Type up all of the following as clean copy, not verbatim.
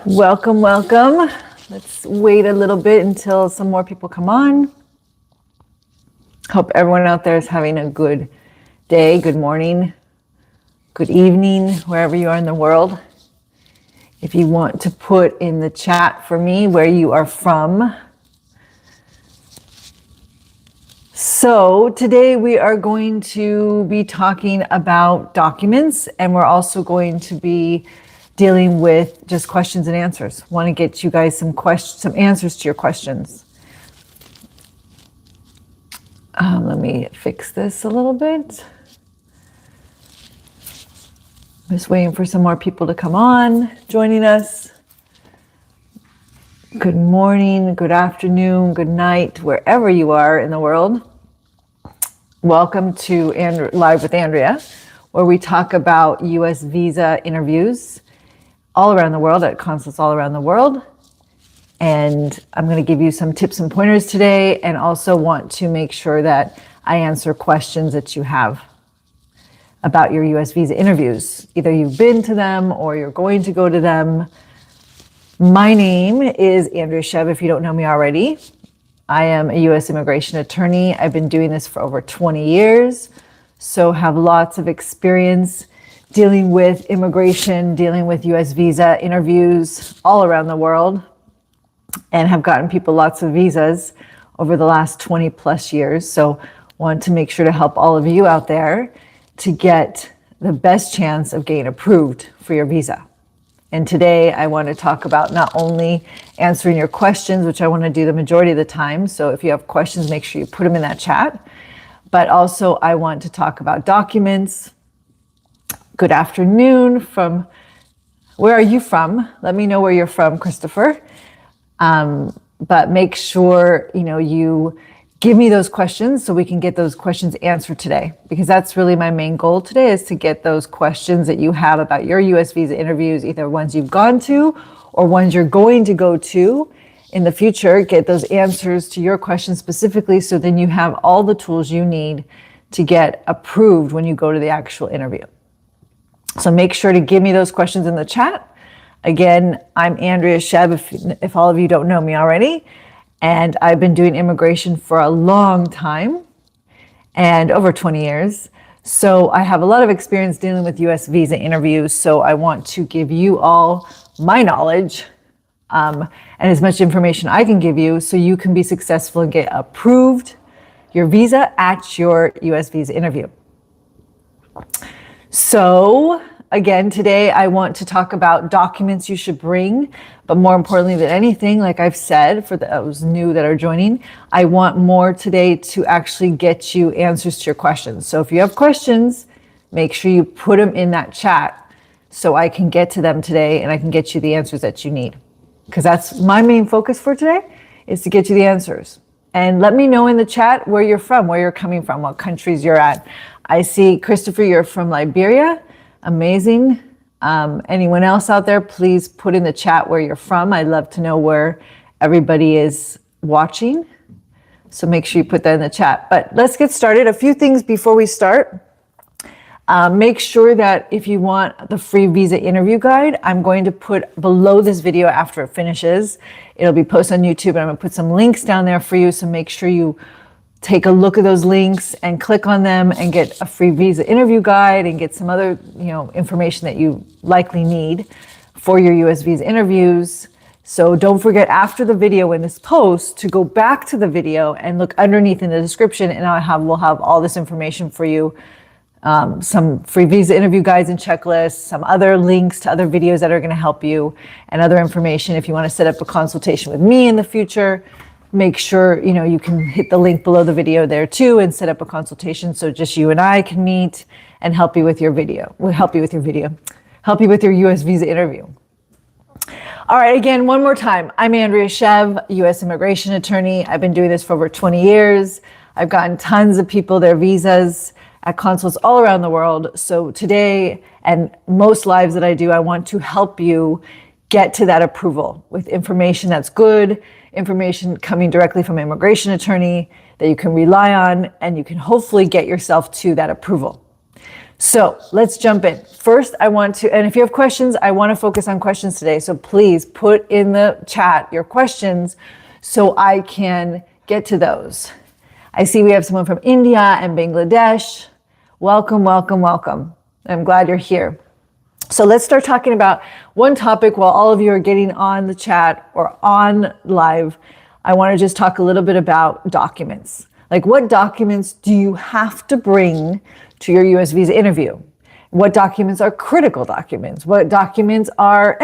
Welcome, welcome. Let's wait a little bit until some more people come on. Hope everyone out there is having a good day, good morning, good evening, wherever you are in the world. If you want to put in the chat for me where you are from. So today we are going to be talking about documents, and we're also going to be dealing with just questions and answers. Want to get you guys some answers to your questions. Let me fix this a little bit. I'm just waiting for some more people to come on, joining us. Good morning, good afternoon, good night, wherever you are in the world. Welcome to Live with Andrea, where we talk about U.S. visa interviews all around the world at consulates all around the world. And I'm going to give you some tips and pointers today, and also want to make sure that I answer questions that you have about your U.S. visa interviews. Either you've been to them or you're going to go to them. My name is Andrea Szew, if you don't know me already. I am a U.S. immigration attorney. I've been doing this for over 20 years, so have lots of experience dealing with immigration, dealing with U.S. visa interviews all around the world, and have gotten people lots of visas over the last 20 plus years. So want to make sure to help all of you out there to get the best chance of getting approved for your visa. And today I want to talk about not only answering your questions, which I want to do the majority of the time. So if you have questions, make sure you put them in that chat. But also I want to talk about documents. Good afternoon from, where are you from? Let me know where you're from, Christopher. But make sure, you give me those questions so we can get those questions answered today, because that's really my main goal today, is to get those questions that you have about your U.S. visa interviews, either ones you've gone to or ones you're going to go to in the future, get those answers to your questions specifically, so then you have all the tools you need to get approved when you go to the actual interview. So make sure to give me those questions in the chat. Again, I'm Andrea Szew, if all of you don't know me already, and I've been doing immigration for a long time, and over 20 years. So I have a lot of experience dealing with U.S. visa interviews, so I want to give you all my knowledge and as much information I can give you so you can be successful and get approved your visa at your U.S. visa interview. So again, today I want to talk about documents you should bring, but more importantly than anything, like I've said, for those new that are joining, I want more today to actually get you answers to your questions. So if you have questions, make sure you put them in that chat so I can get to them today and I can get you the answers that you need. Because that's my main focus for today, is to get you the answers. And let me know in the chat where you're from, where you're coming from, what countries you're at. I see, Christopher, you're from Liberia. Amazing. Anyone else out there, please put in the chat where you're from. I'd love to know where everybody is watching. So make sure you put that in the chat. But let's get started. A few things before we start. Make sure that if you want the free visa interview guide, I'm going to put below this video after it finishes. It'll be posted on YouTube, and I'm going to put some links down there for you. So make sure you take a look at those links and click on them and get a free visa interview guide and get some other, information that you likely need for your U.S. visa interviews. So don't forget, after the video when this posts, to go back to the video and look underneath in the description, and we'll have all this information for you. Some free visa interview guides and checklists, some other links to other videos that are going to help you, and other information if you want to set up a consultation with me in the future. Make sure, you can hit the link below the video there too and set up a consultation so just you and I can meet and help you with your help you with your U.S. visa interview. All right, again, one more time. I'm Andrea Szew, U.S. immigration attorney. I've been doing this for over 20 years. I've gotten tons of people their visas at consulates all around the world. So today, and most lives that I do, I want to help you get to that approval with information that's good, information coming directly from an immigration attorney that you can rely on, and you can hopefully get yourself to that approval. So let's jump in. First, and if you have questions, I want to focus on questions today. So please put in the chat your questions so I can get to those. I see we have someone from India and Bangladesh. Welcome, welcome, welcome. I'm glad you're here. So let's start talking about one topic while all of you are getting on the chat or on live. I want to just talk a little bit about documents. Like, what documents do you have to bring to your US visa interview? What documents are critical documents? What documents are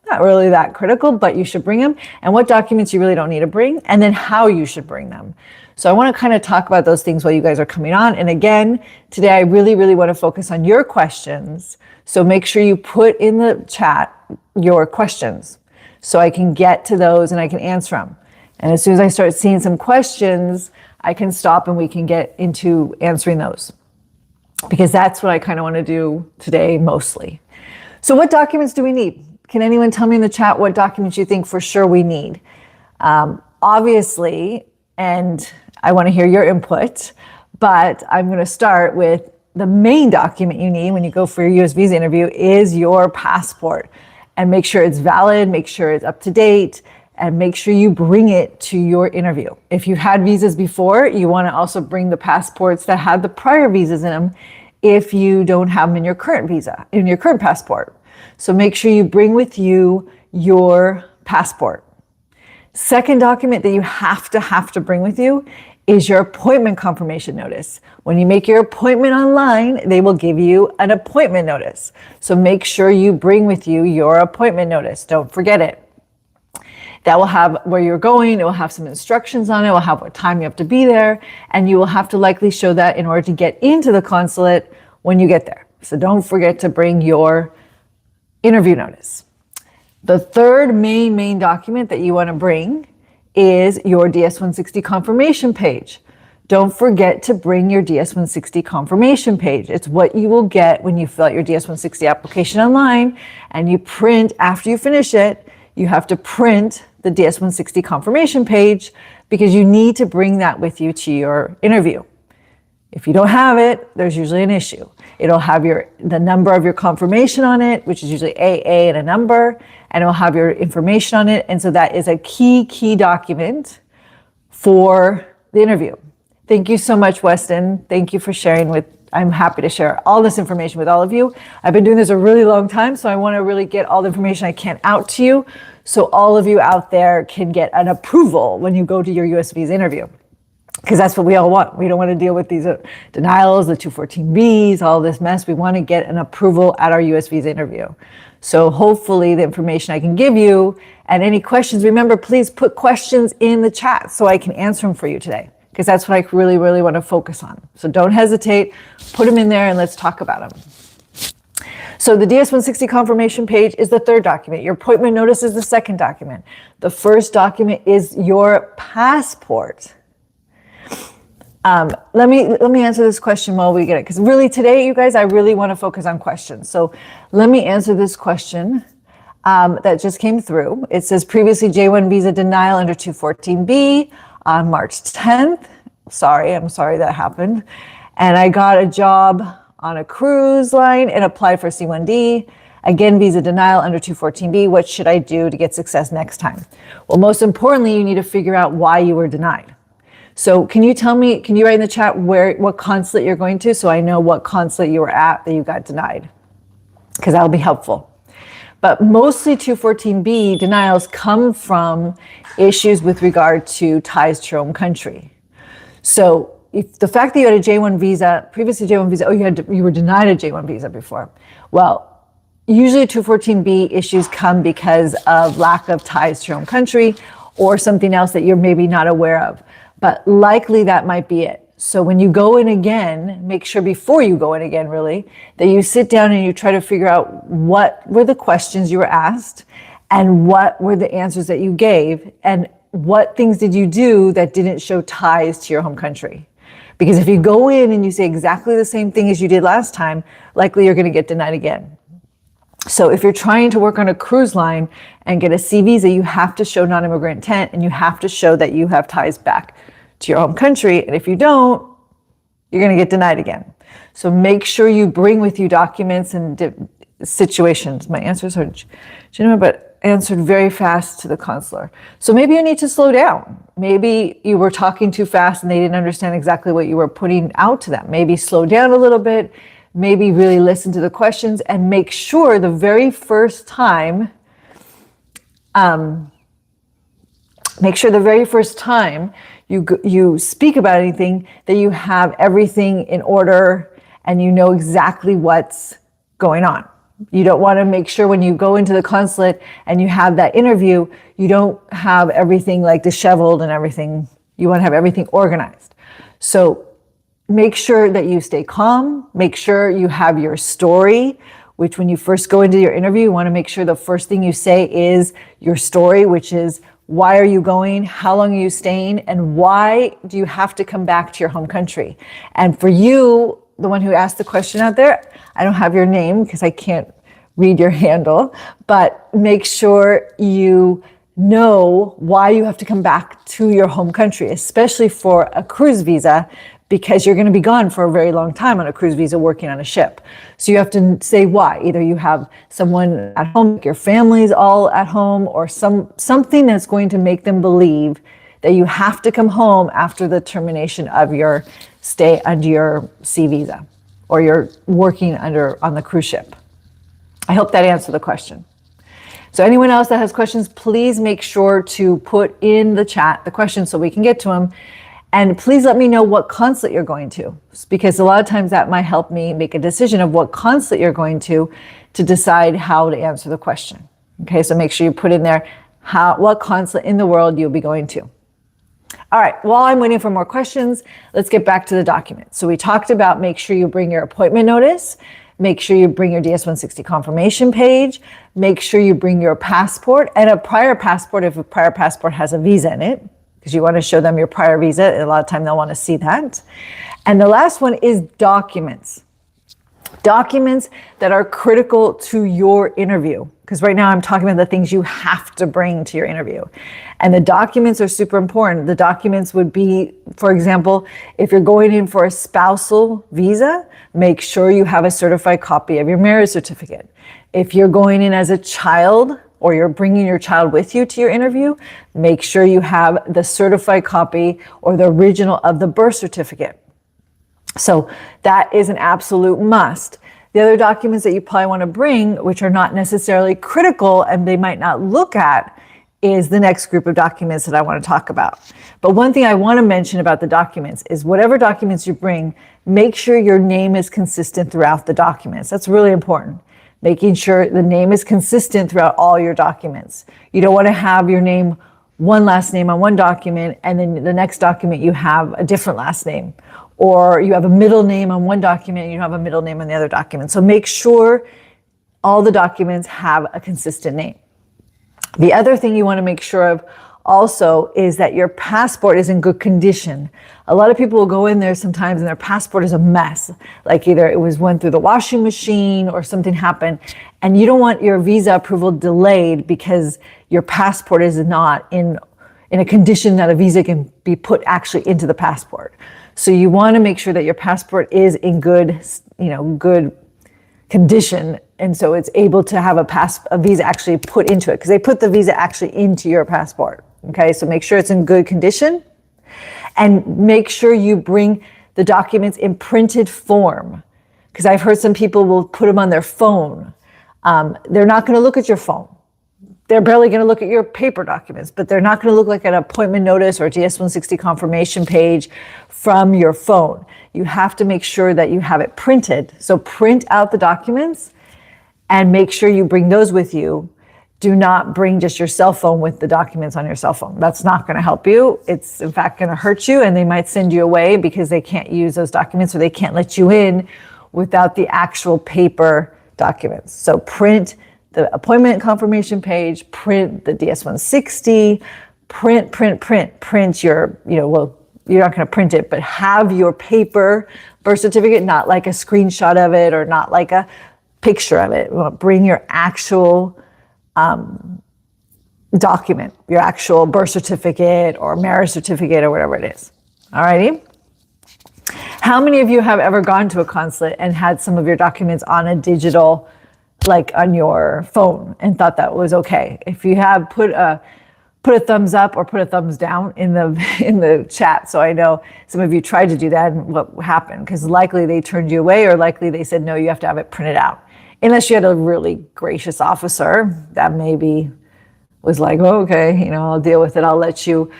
not really that critical, but you should bring them? And what documents you really don't need to bring? And then how you should bring them. So I want to kind of talk about those things while you guys are coming on. And again, today I really, really want to focus on your questions. So make sure you put in the chat your questions so I can get to those and I can answer them. And as soon as I start seeing some questions, I can stop and we can get into answering those, because that's what I kind of want to do today mostly. So what documents do we need? Can anyone tell me in the chat what documents you think for sure we need? Obviously, and I want to hear your input, but I'm going to start with the main document you need when you go for your US visa interview is your passport. And make sure it's valid, make sure it's up to date, and make sure you bring it to your interview. If you've had visas before, you want to also bring the passports that had the prior visas in them if you don't have them in your current visa, in your current passport. So make sure you bring with you your passport. Second document that you have to bring with you is your appointment confirmation notice. When you make your appointment online, they will give you an appointment notice. So make sure you bring with you your appointment notice. Don't forget it. That will have where you're going, it will have some instructions on it, it will have what time you have to be there, and you will have to likely show that in order to get into the consulate when you get there. So don't forget to bring your interview notice. The third main document that you want to bring is your DS-160 confirmation page. Don't forget to bring your DS-160 confirmation page. It's what you will get when you fill out your DS-160 application online and you print, after you finish it, you have to print the DS-160 confirmation page because you need to bring that with you to your interview. If you don't have it, there's usually an issue. It'll have the number of your confirmation on it, which is usually AA and a number, and it'll have your information on it. And so that is a key document for the interview. Thank you so much, Weston. Thank you for sharing I'm happy to share all this information with all of you. I've been doing this a really long time, so I want to really get all the information I can out to you so all of you out there can get an approval when you go to your US visa interview. Because that's what we all want. We don't want to deal with these denials, the 214Bs, all this mess. We want to get an approval at our US visa interview. So hopefully the information I can give you and any questions, remember, please put questions in the chat so I can answer them for you today, because that's what I really, really want to focus on. So don't hesitate, put them in there and let's talk about them. So the DS-160 confirmation page is the third document. Your appointment notice is the second document. The first document is your passport. Let me answer this question while we get it, because really today, you guys, I really want to focus on questions. So let me answer this question that just came through. It says previously J1 visa denial under 214B on March 10th. I'm sorry that happened. And I got a job on a cruise line and applied for C1D. Again, visa denial under 214B. What should I do to get success next time? Well, most importantly, you need to figure out why you were denied. So can you write in the chat what consulate you're going to, so I know what consulate you were at that you got denied? Because that'll be helpful. But mostly 214B denials come from issues with regard to ties to your home country. So if the fact that you had a J1 visa, previously J1 visa, you were denied a J1 visa before. Well, usually 214B issues come because of lack of ties to your home country or something else that you're maybe not aware of. But likely that might be it. So when you go in again, make sure before you go in again, really, that you sit down and you try to figure out what were the questions you were asked and what were the answers that you gave and what things did you do that didn't show ties to your home country. Because if you go in and you say exactly the same thing as you did last time, likely you're going to get denied again. So if you're trying to work on a cruise line and get a C visa, you have to show non-immigrant intent and you have to show that you have ties back to your home country. And if you don't, you're going to get denied again. So make sure you bring with you documents and situations. My answers are general, but answered very fast to the counselor. So maybe you need to slow down. Maybe you were talking too fast and they didn't understand exactly what you were putting out to them. Maybe slow down a little bit. Maybe really listen to the questions and make sure the very first time, you speak about anything, that you have everything in order and you know exactly what's going on. You don't want to make sure when you go into the consulate and you have that interview, you don't have everything like disheveled and everything. You want to have everything organized. So make sure that you stay calm. Make sure you have your story, which when you first go into your interview, you want to make sure the first thing you say is your story, which is why are you going? How long are you staying? And why do you have to come back to your home country? And for you, the one who asked the question out there, I don't have your name because I can't read your handle, but make sure you know why you have to come back to your home country, especially for a cruise visa, because you're going to be gone for a very long time on a cruise visa working on a ship. So you have to say why. Either you have someone at home, your family's all at home, or something that's going to make them believe that you have to come home after the termination of your stay under your C visa, or you're working on the cruise ship. I hope that answered the question. So anyone else that has questions, please make sure to put in the chat the questions so we can get to them. And please let me know what consulate you're going to, because a lot of times that might help me make a decision of what consulate you're going to decide how to answer the question. Okay, so make sure you put in there what consulate in the world you'll be going to. All right, while I'm waiting for more questions, let's get back to the document. So we talked about make sure you bring your appointment notice, make sure you bring your DS-160 confirmation page, make sure you bring your passport and a prior passport if a prior passport has a visa in it, because you want to show them your prior visa. A lot of time they'll want to see that. And the last one is documents. Documents that are critical to your interview. Because right now I'm talking about the things you have to bring to your interview. And the documents are super important. The documents would be, for example, if you're going in for a spousal visa, make sure you have a certified copy of your marriage certificate. If you're going in as a child, or you're bringing your child with you to your interview, make sure you have the certified copy or the original of the birth certificate. So that is an absolute must. The other documents that you probably want to bring, which are not necessarily critical and they might not look at, is the next group of documents that I want to talk about. But one thing I want to mention about the documents is whatever documents you bring, make sure your name is consistent throughout the documents. That's really important. Making sure the name is consistent throughout all your documents. You don't want to have your name, one last name on one document, and then the next document you have a different last name. Or you have a middle name on one document and you have a middle name on the other document. So make sure all the documents have a consistent name. The other thing you want to make sure of also is that your passport is in good condition. A lot of people will go in there sometimes and their passport is a mess. Like either it went through the washing machine or something happened. And you don't want your visa approval delayed because your passport is not in a condition that a visa can be put actually into the passport. So you want to make sure that your passport is in good condition. And so it's able to have a visa actually put into it, because they put the visa actually into your passport. Okay, so make sure it's in good condition and make sure you bring the documents in printed form, because I've heard some people will put them on their phone. They're not going to look at your phone. They're barely going to look at your paper documents, but they're not going to look like an appointment notice or a DS-160 confirmation page from your phone. You have to make sure that you have it printed. So print out the documents and make sure you bring those with you. Do not bring just your cell phone with the documents on your cell phone. That's not going to help you. It's in fact going to hurt you, and they might send you away because they can't use those documents or they can't let you in without the actual paper documents. So print the appointment confirmation page, print the DS-160, print your, you're not going to print it, but have your paper birth certificate, not like a screenshot of it or not like a picture of it. Bring your actual document, your actual birth certificate or marriage certificate or whatever it is. All righty. How many of you have ever gone to a consulate and had some of your documents on a digital, like on your phone, and thought that was okay? If you have, put a thumbs up or put a thumbs down in the chat, so I know some of you tried to do that and what happened, because likely they turned you away, or likely they said, no, you have to have it printed out. Unless you had a really gracious officer that maybe was like, oh, okay, I'll deal with it. I'll let you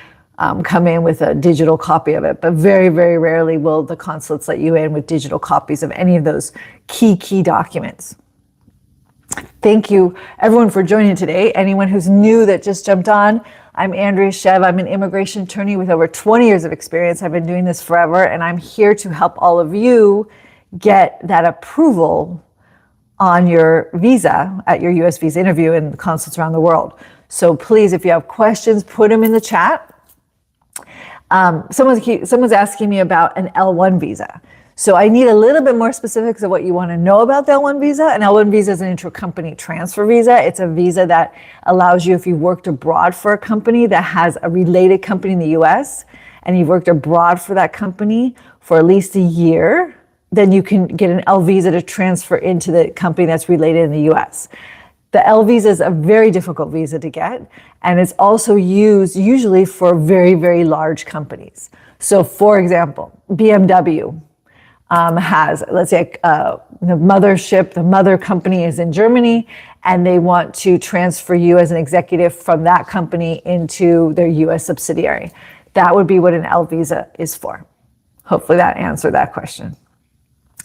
come in with a digital copy of it. But very, very rarely will the consulates let you in with digital copies of any of those key documents. Thank you, everyone, for joining today. Anyone who's new that just jumped on, I'm Andrea Szew. I'm an immigration attorney with over 20 years of experience. I've been doing this forever, and I'm here to help all of you get that approval on your visa at your U.S. visa interview in the consulates around the world. So please, if you have questions, put them in the chat. Someone's asking me about an L1 visa. So I need a little bit more specifics of what you want to know about the L1 visa. An L1 visa is an intercompany transfer visa. It's a visa that allows you, if you've worked abroad for a company that has a related company in the U.S., and you've worked abroad for that company for at least a year, then you can get an L visa to transfer into the company that's related in the U.S. The L visa is a very difficult visa to get, and it's also used usually for very, very large companies. So for example, BMW has, let's say, the mother company is in Germany, and they want to transfer you as an executive from that company into their U.S. subsidiary. That would be what an L visa is for. Hopefully that answered that question.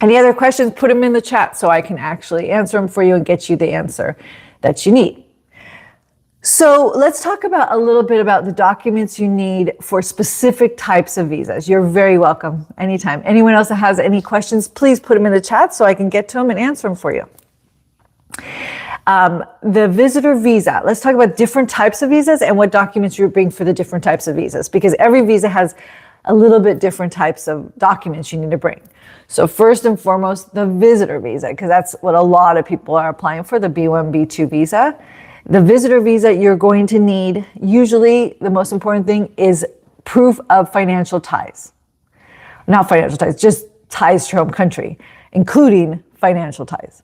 Any other questions, put them in the chat so I can actually answer them for you and get you the answer that you need. So let's talk about a little bit about the documents you need for specific types of visas. You're very welcome anytime. Anyone else that has any questions, please put them in the chat so I can get to them and answer them for you. The visitor visa, let's talk about different types of visas and what documents you bring for the different types of visas, because every visa has a little bit different types of documents you need to bring. So first and foremost, the visitor visa, because that's what a lot of people are applying for, the B1, B2 visa. The visitor visa, you're going to need, usually the most important thing is proof of financial ties. Not financial ties, just ties to your home country, including financial ties.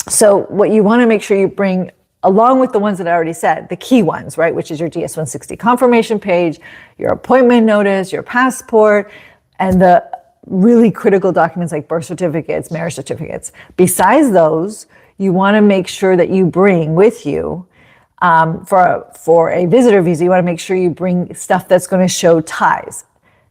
So what you want to make sure you bring, along with the ones that I already said, the key ones, right, which is your DS-160 confirmation page, your appointment notice, your passport, and the really critical documents like birth certificates, marriage certificates. Besides those, you want to make sure that you bring with you, for a visitor visa, you want to make sure you bring stuff that's going to show ties.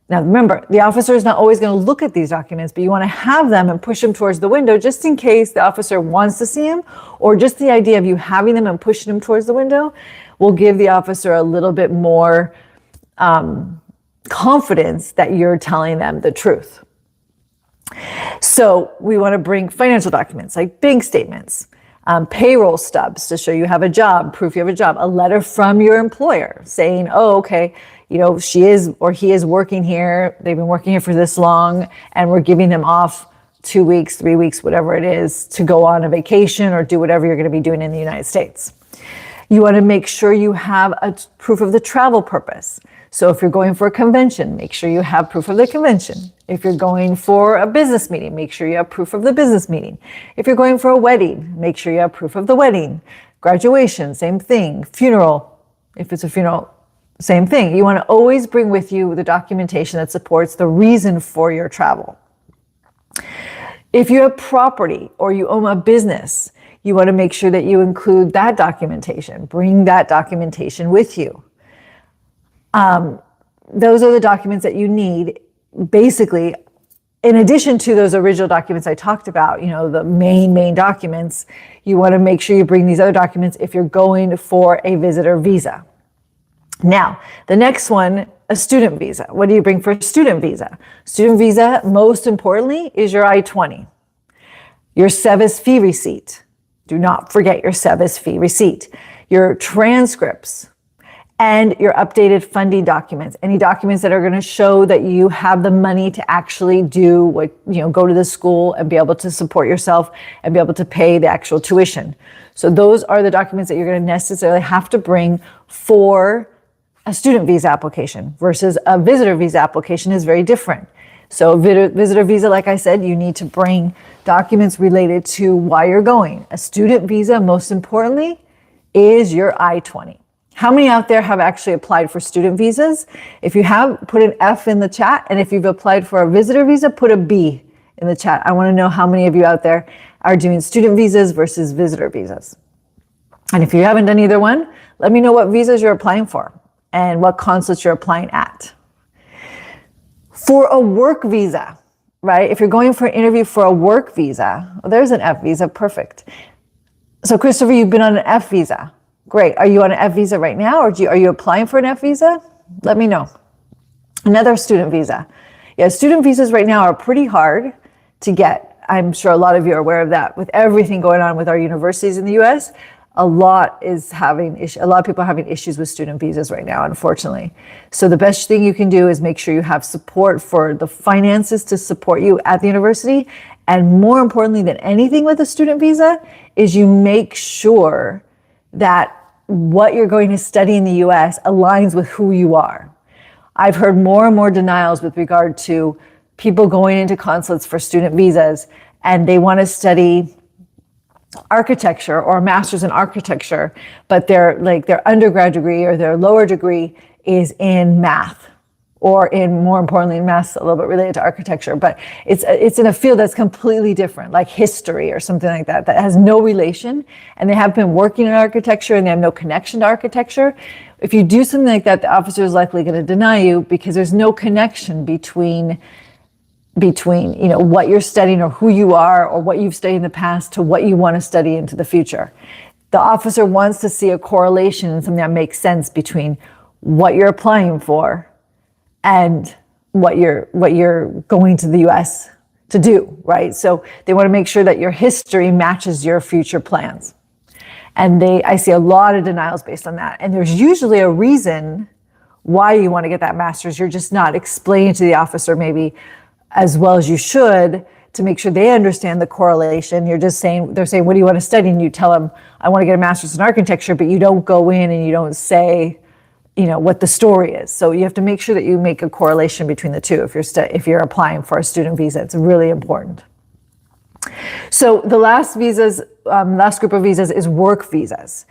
Now, remember, the officer is not always going to look at these documents, but you want to have them and push them towards the window just in case the officer wants to see them, or just the idea of you having them and pushing them towards the window will give the officer a little bit more confidence that you're telling them the truth. So we want to bring financial documents like bank statements, payroll stubs to show you have a job, proof you have a job, a letter from your employer saying, oh, okay, she is or he is working here. They've been working here for this long, and we're giving them off 2 weeks, 3 weeks, whatever it is, to go on a vacation or do whatever you're going to be doing in the United States. You want to make sure you have a proof of the travel purpose. So if you're going for a convention, make sure you have proof of the convention. If you're going for a business meeting, make sure you have proof of the business meeting. If you're going for a wedding, make sure you have proof of the wedding. Graduation, same thing. Funeral, if it's a funeral, same thing. You want to always bring with you the documentation that supports the reason for your travel. If you have property or you own a business, you want to make sure that you include that documentation. Bring that documentation with you. Those are the documents that you need, basically, in addition to those original documents I talked about, the main documents. You want to make sure you bring these other documents if you're going for a visitor visa. Now, the next one, a student visa. What do you bring for a student visa? Student visa, most importantly, is your I-20, your SEVIS fee receipt. Do not forget your SEVIS fee receipt, your transcripts, and your updated funding documents. Any documents that are going to show that you have the money to actually do what, go to the school and be able to support yourself and be able to pay the actual tuition. So those are the documents that you're going to necessarily have to bring for a student visa application versus a visitor visa application is very different. So visitor visa, like I said, you need to bring documents related to why you're going. A student visa, most importantly, is your I-20. How many out there have actually applied for student visas? If you have, put an F in the chat. And if you've applied for a visitor visa, put a B in the chat. I want to know how many of you out there are doing student visas versus visitor visas. And if you haven't done either one, let me know what visas you're applying for and what consulates you're applying at. For a work visa, right? If you're going for an interview for a work visa, well, there's an F visa, perfect. So Christopher, you've been on an F visa. Great. Are you on an F visa right now, or are you applying for an F visa? Let me know. Another student visa. Yeah, student visas right now are pretty hard to get. I'm sure a lot of you are aware of that. With everything going on with our universities in the US, a lot of people are having issues with student visas right now, unfortunately. So the best thing you can do is make sure you have support for the finances to support you at the university. And more importantly than anything with a student visa is you make sure that what you're going to study in the US aligns with who you are. I've heard more and more denials with regard to people going into consulates for student visas, and they want to study architecture or a master's in architecture, but their undergrad degree or their lower degree is in math, or in, more importantly, math's a little bit related to architecture, but it's in a field that's completely different, like history or something like that, that has no relation, and they have been working in architecture and they have no connection to architecture. If you do something like that, the officer is likely going to deny you because there's no connection between what you're studying or who you are or what you've studied in the past to what you want to study into the future. The officer wants to see a correlation and something that makes sense between what you're applying for and what you're going to the US to do, right? So they want to make sure that your history matches your future plans. And I see a lot of denials based on that. And there's usually a reason why you want to get that master's. You're just not explaining to the officer maybe as well as you should to make sure they understand the correlation. They're saying, what do you want to study? And you tell them, I want to get a master's in architecture, but you don't go in and you don't say, what the story is. So you have to make sure that you make a correlation between the two if you're applying for a student visa. It's really important. So the last group of visas is work visas.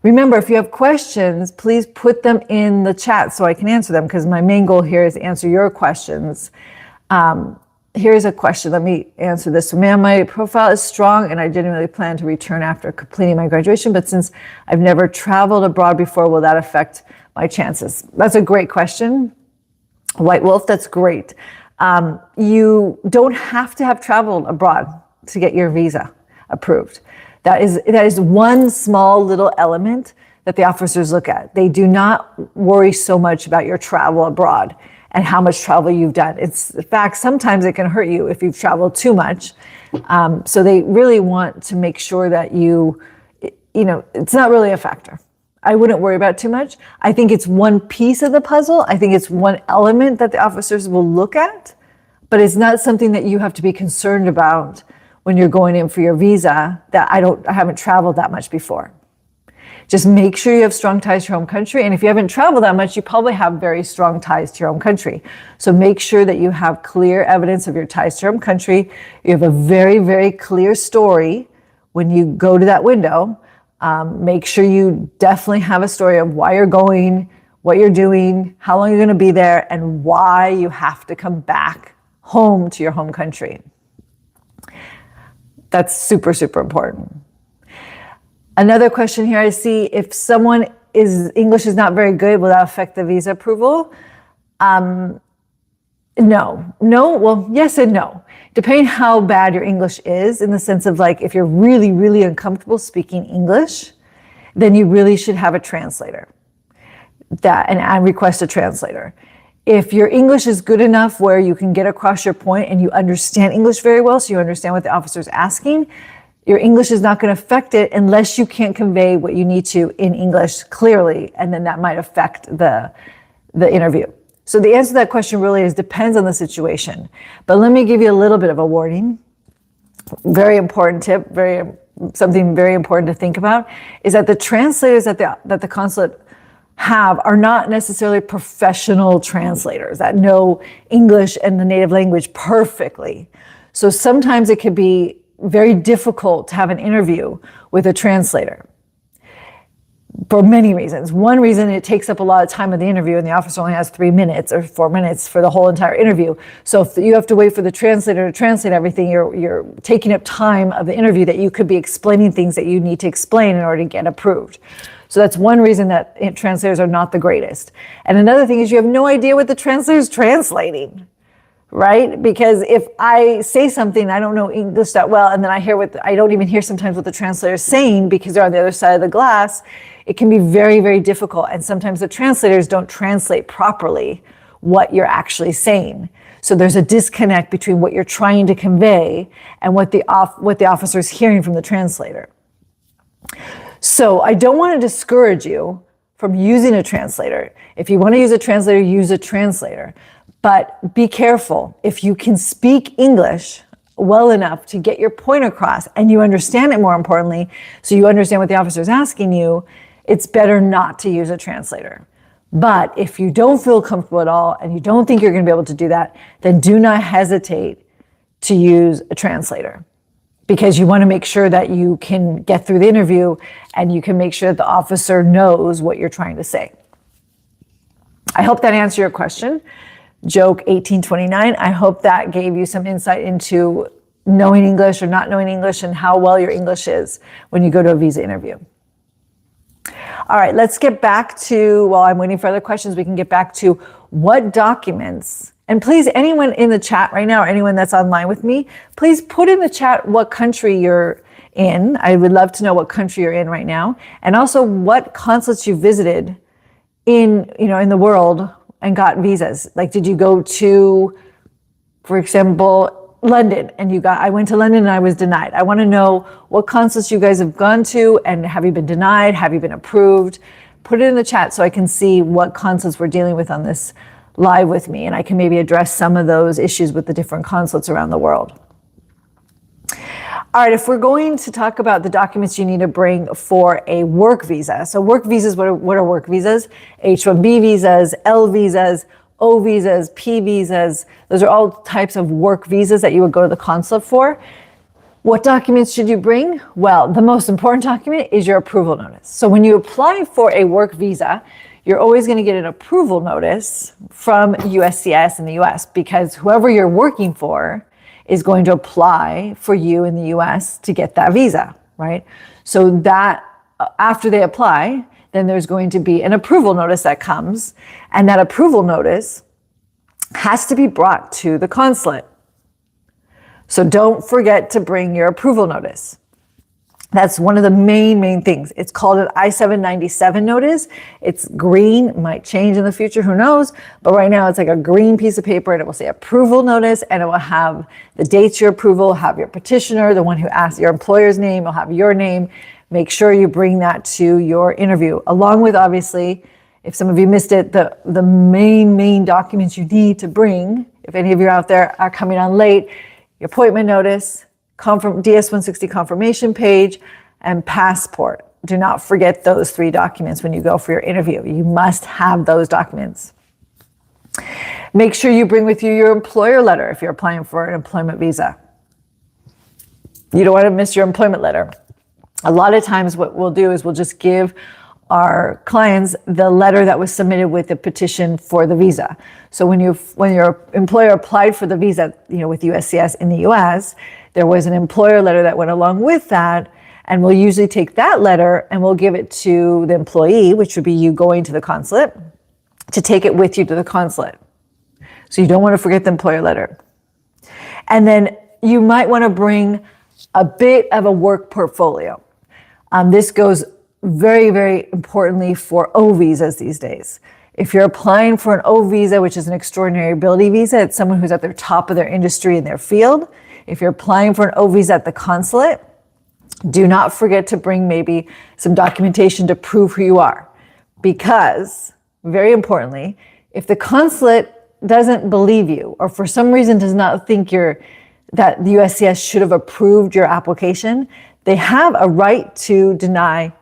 Remember, if you have questions, please put them in the chat so I can answer them, because my main goal here is to answer your questions. Here's a question. Let me answer this. Ma'am, my profile is strong and I genuinely plan to return after completing my graduation, but since I've never traveled abroad before, will that affect my chances? That's a great question. White Wolf, that's great. You don't have to have traveled abroad to get your visa approved. That is one small little element that the officers look at. They do not worry so much about your travel abroad and how much travel you've done. In fact, sometimes it can hurt you if you've traveled too much. So they really want to make sure that it's not really a factor. I wouldn't worry about it too much. I think it's one piece of the puzzle. I think it's one element that the officers will look at, but it's not something that you have to be concerned about when you're going in for your visa, that I haven't traveled that much before. Just make sure you have strong ties to your home country. And if you haven't traveled that much, you probably have very strong ties to your home country. So make sure that you have clear evidence of your ties to your home country. You have a very, very clear story when you go to that window. Make sure you definitely have a story of why you're going, what you're doing, how long you're going to be there, and why you have to come back home to your home country. That's super, super important. Another question here I see, if someone English is not very good, will that affect the visa approval? No, well, yes and no. Depending how bad your English is, in the sense of if you're really, really uncomfortable speaking English, then you really should have a translator and request a translator. If your English is good enough where you can get across your point and you understand English very well, so you understand what the officer's asking, your English is not going to affect it unless you can't convey what you need to in English clearly, and then that might affect the interview. So the answer to that question really depends on the situation. But let me give you a little bit of a warning. Very important tip, something very important to think about, is that the translators that the consulate are not necessarily professional translators that know English and the native language perfectly. So sometimes it could be very difficult to have an interview with a translator for many reasons. One reason, it takes up a lot of time of the interview, and the officer only has 3 minutes or 4 minutes for the whole entire interview. So if you have to wait for the translator to translate everything, you're taking up time of the interview that you could be explaining things that you need to explain in order to get approved. So that's one reason that translators are not the greatest. And another thing is you have no idea what the translator is translating, right? Because if I say something, I don't know English that well, and then I don't even hear sometimes what the translator is saying because they're on the other side of the glass, it can be very, very difficult. And sometimes the translators don't translate properly what you're actually saying. So there's a disconnect between what you're trying to convey and what the officer is hearing from the translator. So I don't want to discourage you from using a translator. If you want to use a translator, use a translator. But be careful. If you can speak English well enough to get your point across and you understand it, more importantly, so you understand what the officer is asking you, it's better not to use a translator. But if you don't feel comfortable at all and you don't think you're going to be able to do that, then do not hesitate to use a translator, because you want to make sure that you can get through the interview and you can make sure that the officer knows what you're trying to say. I hope that answered your question. Joke 1829. I hope that gave you some insight into knowing English or not knowing English and how well your English is when you go to a visa interview. All right, let's get back to, while I'm waiting for other questions, we can get back to what documents. And please, anyone in the chat right now or anyone that's online with me, please put in the chat what country you're in. I would love to know what country you're in right now. And also what consulates you visited in the world and got visas. Like, did you go to, for example, London and I went to London and I was denied. I want to know what consulates you guys have gone to, and have you been denied? Have you been approved? Put it in the chat so I can see what consulates we're dealing with on this live with me, and I can maybe address some of those issues with the different consulates around the world. All right, if we're going to talk about the documents you need to bring for a work visa. So work visas, what are work visas? H-1B visas, L visas, O visas, P visas. Those are all types of work visas that you would go to the consulate for. What documents should you bring? Well, the most important document is your approval notice. So when you apply for a work visa, you're always going to get an approval notice from USCIS in the US, because whoever you're working for is going to apply for you in the US to get that visa, right? So that after they apply, then there's going to be an approval notice that comes, and that approval notice has to be brought to the consulate. So don't forget to bring your approval notice. That's one of the main things. It's called an I-797 notice. It's green, might change in the future, who knows? But right now it's like a green piece of paper, and it will say approval notice, and it will have the dates your approval, have your petitioner, the one who asked, your employer's name, will have your name. Make sure you bring that to your interview, along with, obviously, if some of you missed it, the main documents you need to bring, if any of you out there are coming on late, your appointment notice, DS-160 confirmation page, and passport. Do not forget those 3 documents when you go for your interview. You must have those documents. Make sure you bring with you your employer letter if you're applying for an employment visa. You don't want to miss your employment letter. A lot of times what we'll do is we'll just give our clients the letter that was submitted with the petition for the visa. So when your employer applied for the visa, with USCIS in the US, there was an employer letter that went along with that, and we'll usually take that letter and we'll give it to the employee, which would be you going to the consulate, to take it with you to the consulate. So you don't want to forget the employer letter. And then you might want to bring a bit of a work portfolio. This goes very importantly for O visas these days. If you're applying for an O visa, which is an extraordinary ability visa, it's someone who's at the top of their industry in their field. If you're applying for an O visa at the consulate, do not forget to bring maybe some documentation to prove who you are. Because, very importantly, if the consulate doesn't believe you, or for some reason does not think that the USCIS should have approved your application, they have a right to deny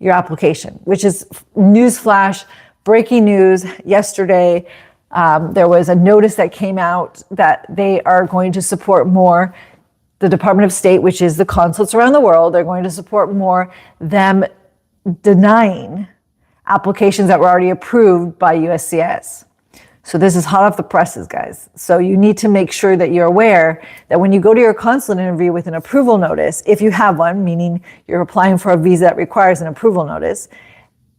your application, which is newsflash, breaking news yesterday. There was a notice that came out that they are going to support more the Department of State, which is the consulates around the world. They're going to support more them denying applications that were already approved by USCIS. So this is hot off the presses, guys. So you need to make sure that you're aware that when you go to your consulate interview with an approval notice, if you have one, meaning you're applying for a visa that requires an approval notice,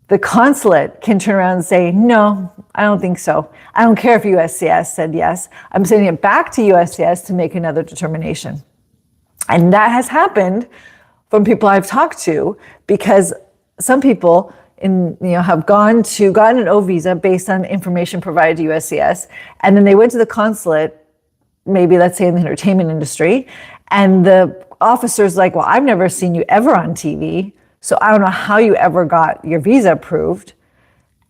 the consulate can turn around and say, no, I don't think so. I don't care if USCIS said yes. I'm sending it back to USCIS to make another determination. And that has happened from people I've talked to, because some people have gotten an O visa based on information provided to USCIS, and then they went to the consulate, maybe let's say in the entertainment industry, and the officer's like, well, I've never seen you ever on TV, so I don't know how you ever got your visa approved.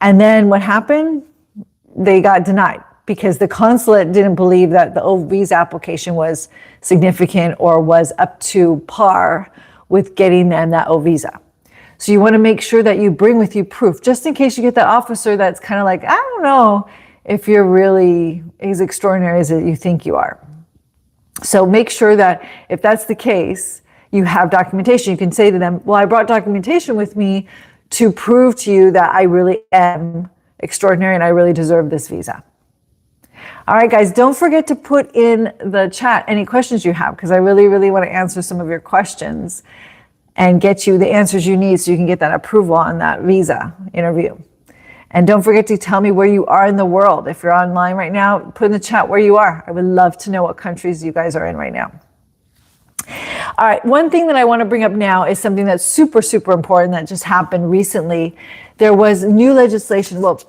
And then what happened? They got denied because the consulate didn't believe that the O visa application was significant or was up to par with getting them that O visa. So you want to make sure that you bring with you proof, just in case you get that officer that's kind of like, I don't know if you're really as extraordinary as you think you are. So make sure that if that's the case, you have documentation. You can say to them, well, I brought documentation with me to prove to you that I really am extraordinary and I really deserve this visa. All right, guys, don't forget to put in the chat any questions you have, because I really, really want to answer some of your questions and get you the answers you need so you can get that approval on that visa interview. And don't forget to tell me where you are in the world. If you're online right now, put in the chat where you are. I would love to know what countries you guys are in right now. All right, one thing that I want to bring up now is something that's super, super important that just happened recently. There was new legislation. Well,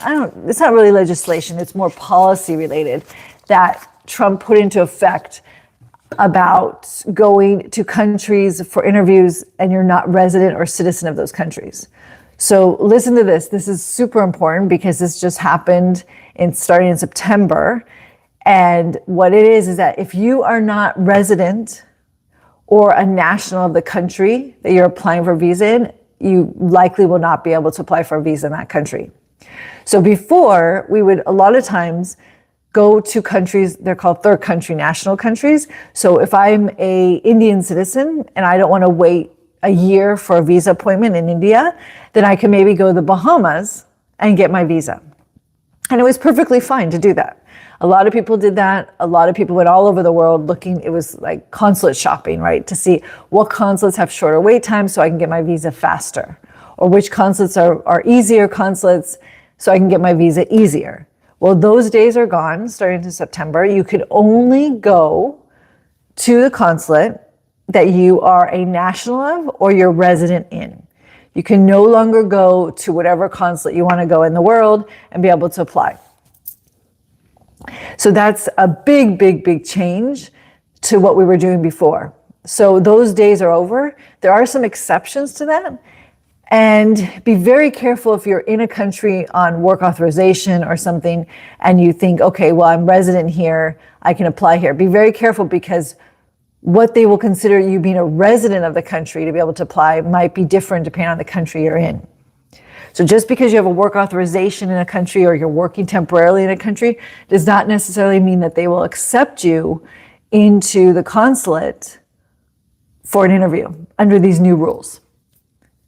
it's not really legislation. It's more policy related that Trump put into effect about going to countries for interviews and you're not resident or citizen of those countries. So listen to this. This is super important because this just happened starting in September. And what it is that if you are not resident or a national of the country that you're applying for a visa in, you likely will not be able to apply for a visa in that country. So before, we would a lot of times go to countries, they're called third country national countries. So if I'm a Indian citizen and I don't want to wait a year for a visa appointment in India, then I can maybe go to the Bahamas and get my visa. And it was perfectly fine to do that. A lot of people did that. A lot of people went all over the world looking. It was like consulate shopping, right? To see what consulates have shorter wait times so I can get my visa faster, or which consulates are easier consulates so I can get my visa easier. Well, those days are gone starting in September. You could only go to the consulate that you are a national of or you're resident in. You can no longer go to whatever consulate you want to go in the world and be able to apply. So that's a big, big, big change to what we were doing before. So those days are over. There are some exceptions to that. And be very careful if you're in a country on work authorization or something and you think, okay, well, I'm resident here, I can apply here. Be very careful because what they will consider you being a resident of the country to be able to apply might be different depending on the country you're in. So just because you have a work authorization in a country or you're working temporarily in a country does not necessarily mean that they will accept you into the consulate for an interview under these new rules.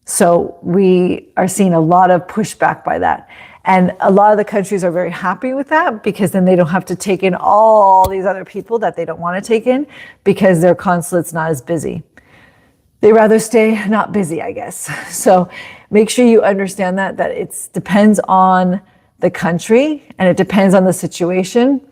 So we are seeing a lot of pushback by that. And a lot of the countries are very happy with that because then they don't have to take in all these other people that they don't want to take in because their consulate's not as busy. They rather stay not busy, I guess. So make sure you understand that it depends on the country and it depends on the situation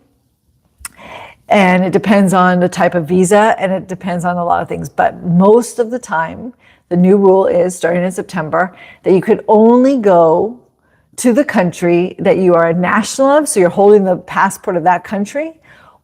and it depends on the type of visa and it depends on a lot of things. But most of the time, the new rule is starting in September that you could only go to the country that you are a national of. So you're holding the passport of that country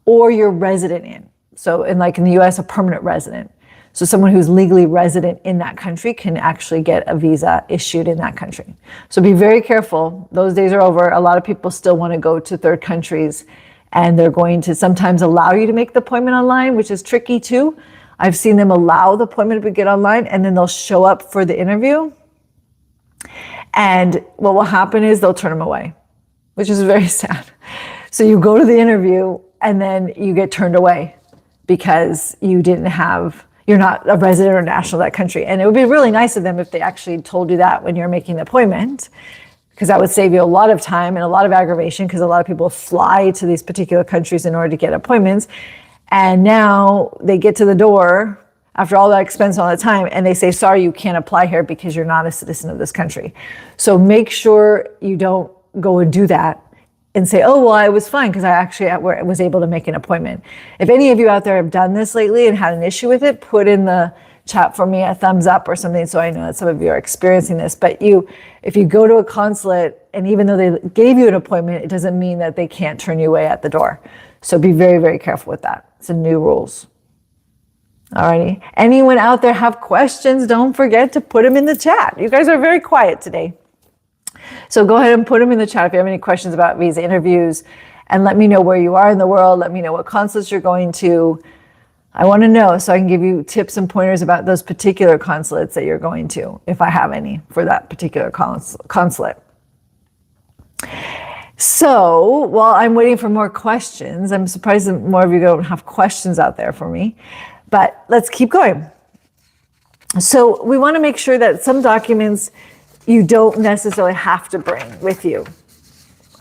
or you're resident in. So in the US, a permanent resident. So someone who's legally resident in that country can actually get a visa issued in that country. So be very careful. Those days are over. A lot of people still want to go to third countries and they're going to sometimes allow you to make the appointment online, which is tricky too. I've seen them allow the appointment to get online and then they'll show up for the interview And what will happen is they'll turn them away, which is very sad. So you go to the interview and then you get turned away because you're not a resident or national of that country. And it would be really nice of them if they actually told you that when you're making the appointment, because that would save you a lot of time and a lot of aggravation, because a lot of people fly to these particular countries in order to get appointments. And now they get to the door after all that expense, all that time, and they say, sorry, you can't apply here because you're not a citizen of this country. So make sure you don't go and do that and say, oh, well, I was fine because I actually was able to make an appointment. If any of you out there have done this lately and had an issue with it, put in the chat for me a thumbs up or something, so I know that some of you are experiencing this. But if you go to a consulate and even though they gave you an appointment, it doesn't mean that they can't turn you away at the door. So be very, very careful with that. It's a new rules. Alrighty. Anyone out there have questions? Don't forget to put them in the chat. You guys are very quiet today. So go ahead and put them in the chat if you have any questions about visa interviews, and let me know where you are in the world. Let me know what consulates you're going to. I want to know so I can give you tips and pointers about those particular consulates that you're going to, if I have any for that particular consulate. So while I'm waiting for more questions, I'm surprised that more of you don't have questions out there for me. But let's keep going. So we want to make sure that some documents you don't necessarily have to bring with you.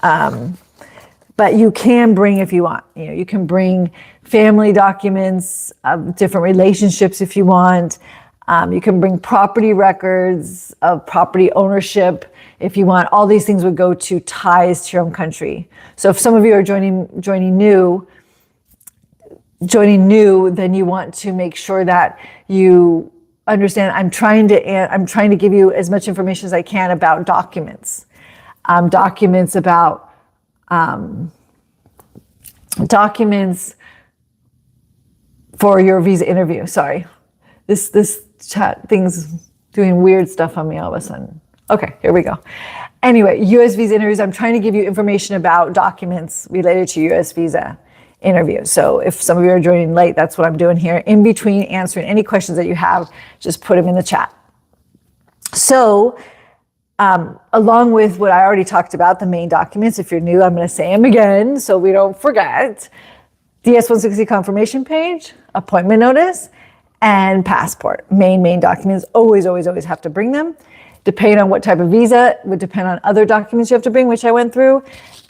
But you can bring if you want. You can bring family documents of different relationships if you want. You can bring property records of property ownership if you want. All these things would go to ties to your own country. So if some of you are joining new, then you want to make sure that you understand. I'm trying to give you as much information as I can about documents, documents for your visa interview. Sorry, this chat thing's doing weird stuff on me all of a sudden. Okay, here we go. Anyway, U.S. visa interviews. I'm trying to give you information about documents related to U.S. visa interview. So if some of you are joining late, that's what I'm doing here. In between answering any questions that you have, just put them in the chat. So along with what I already talked about, the main documents, if you're new, I'm going to say them again so we don't forget. DS-160 confirmation page, appointment notice, and passport. Main documents. Always have to bring them. Depending on what type of visa, would depend on other documents you have to bring, which I went through.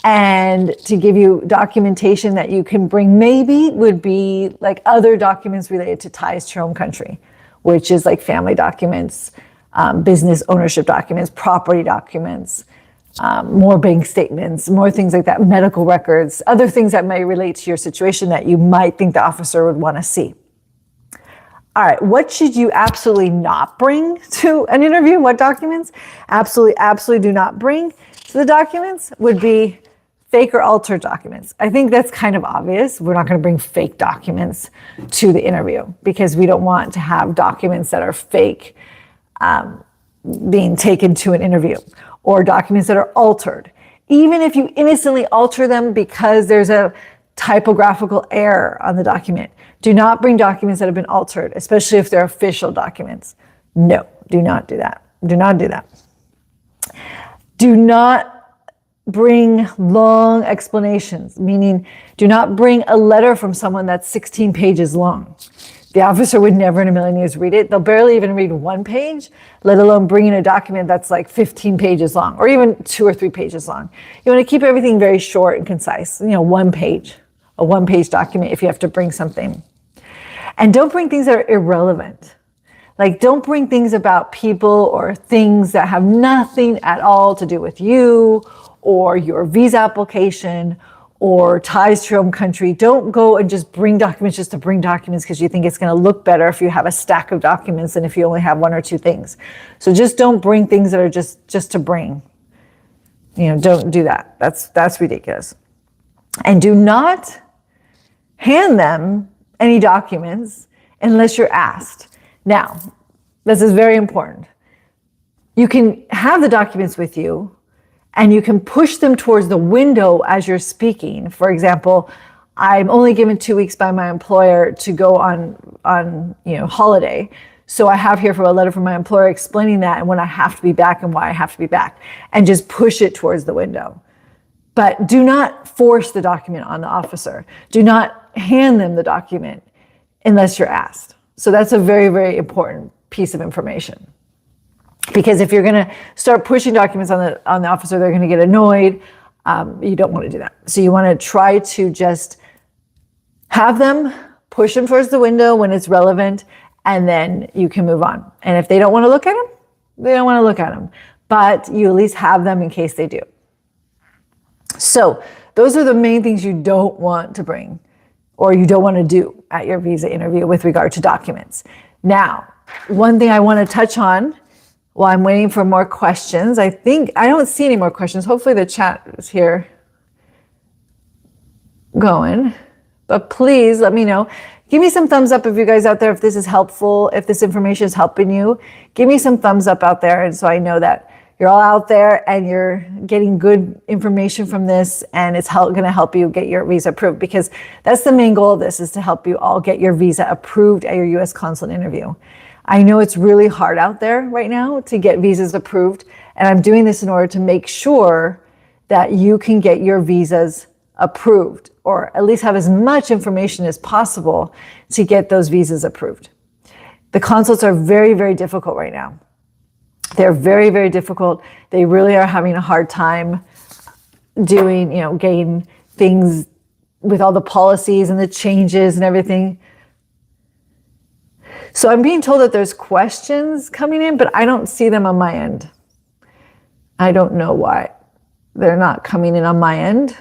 And to give you documentation that you can bring maybe would be like other documents related to ties to your home country, which is like family documents, business ownership documents, property documents, more bank statements, more things like that, medical records, other things that may relate to your situation that you might think the officer would want to see. All right, what should you absolutely not bring to an interview? What documents? Absolutely do not bring to the documents would be fake or altered documents. I think that's kind of obvious. We're not going to bring fake documents to the interview because we don't want to have documents that are fake being taken to an interview, or documents that are altered. Even if you innocently alter them because there's a typographical error on the document, do not bring documents that have been altered, especially if they're official documents. No, do not do that. Do not do that. Do not bring long explanations, meaning do not bring a letter from someone that's 16 pages long. The officer would never in a million years read it. They'll barely even read one page, let alone bringing a document that's like 15 pages long or even 2 or 3 pages long. You want to keep everything very short and concise. A one-page document if you have to bring something. And don't bring things that are irrelevant. Like, don't bring things about people or things that have nothing at all to do with you or your visa application or ties to your home country. Don't go and just bring documents just to bring documents because you think it's going to look better if you have a stack of documents than if you only have 1 or 2 things. So just don't bring things that are just to bring. Don't do that. That's ridiculous. And do not hand them any documents unless you're asked. Now, this is very important. You can have the documents with you and you can push them towards the window as you're speaking. For example, I'm only given 2 weeks by my employer to go on holiday. So I have here for a letter from my employer explaining that and when I have to be back and why I have to be back, and just push it towards the window. But do not force the document on the officer. Do not hand them the document unless you're asked. So that's a very, very important piece of information. Because if you're going to start pushing documents on the officer, they're going to get annoyed. You don't want to do that. So you want to try to just have them, push them towards the window when it's relevant, and then you can move on. And if they don't want to look at them, they don't want to look at them. But you at least have them in case they do. So those are the main things you don't want to bring or you don't want to do at your visa interview with regard to documents. Now, one thing I want to touch on while I'm waiting for more questions, I don't see any more questions. Hopefully the chat is here going, but please let me know. Give me some thumbs up if you guys out there, if this is helpful, if this information is helping you. Give me some thumbs up out there, and so I know that you're all out there and you're getting good information from this, and it's going to help you get your visa approved, because that's the main goal of this, is to help you all get your visa approved at your U.S. consulate interview. I know it's really hard out there right now to get visas approved, and I'm doing this in order to make sure that you can get your visas approved, or at least have as much information as possible to get those visas approved. The consulates are very, very difficult right now. They're very, very difficult. They really are having a hard time doing, getting things with all the policies and the changes and everything. So I'm being told that there's questions coming in, but I don't see them on my end. I don't know why they're not coming in on my end.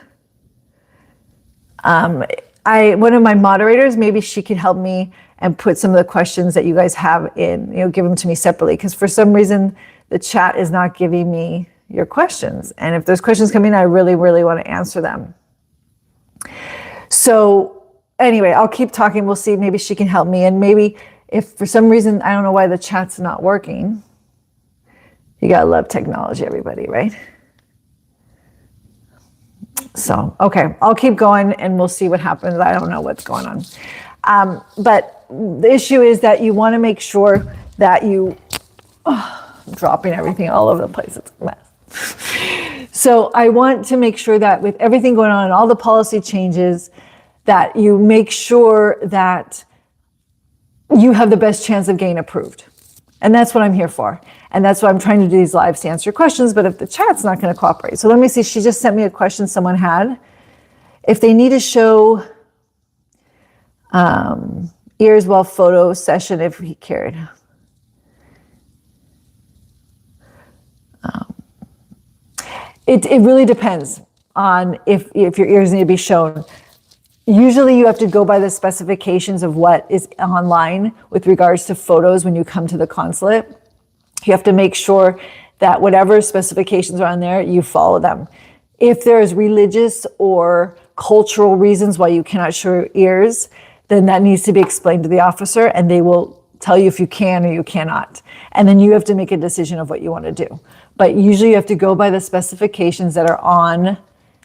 One of my moderators, maybe she could help me and put some of the questions that you guys have in, give them to me separately, because for some reason the chat is not giving me your questions. And if there's questions coming, I really, really want to answer them. So anyway, I'll keep talking. We'll see. Maybe she can help me. And maybe if for some reason, I don't know why the chat's not working. You gotta love technology, everybody, right? So, okay, I'll keep going and we'll see what happens. I don't know what's going on. But the issue is that you want to make sure that I'm dropping everything all over the place. It's a mess. So I want to make sure that with everything going on, all the policy changes, that you make sure that you have the best chance of getting approved. And that's what I'm here for. And that's why I'm trying to do these lives to answer your questions. But if the chat's not going to cooperate. So let me see. She just sent me a question someone had. If they need to show ears while photo session, if he cared. It really depends on if your ears need to be shown. Usually you have to go by the specifications of what is online with regards to photos when you come to the consulate. You have to make sure that whatever specifications are on there, you follow them. If there's religious or cultural reasons why you cannot show your ears, then that needs to be explained to the officer, and they will tell you if you can or you cannot. And then you have to make a decision of what you want to do. But usually you have to go by the specifications that are on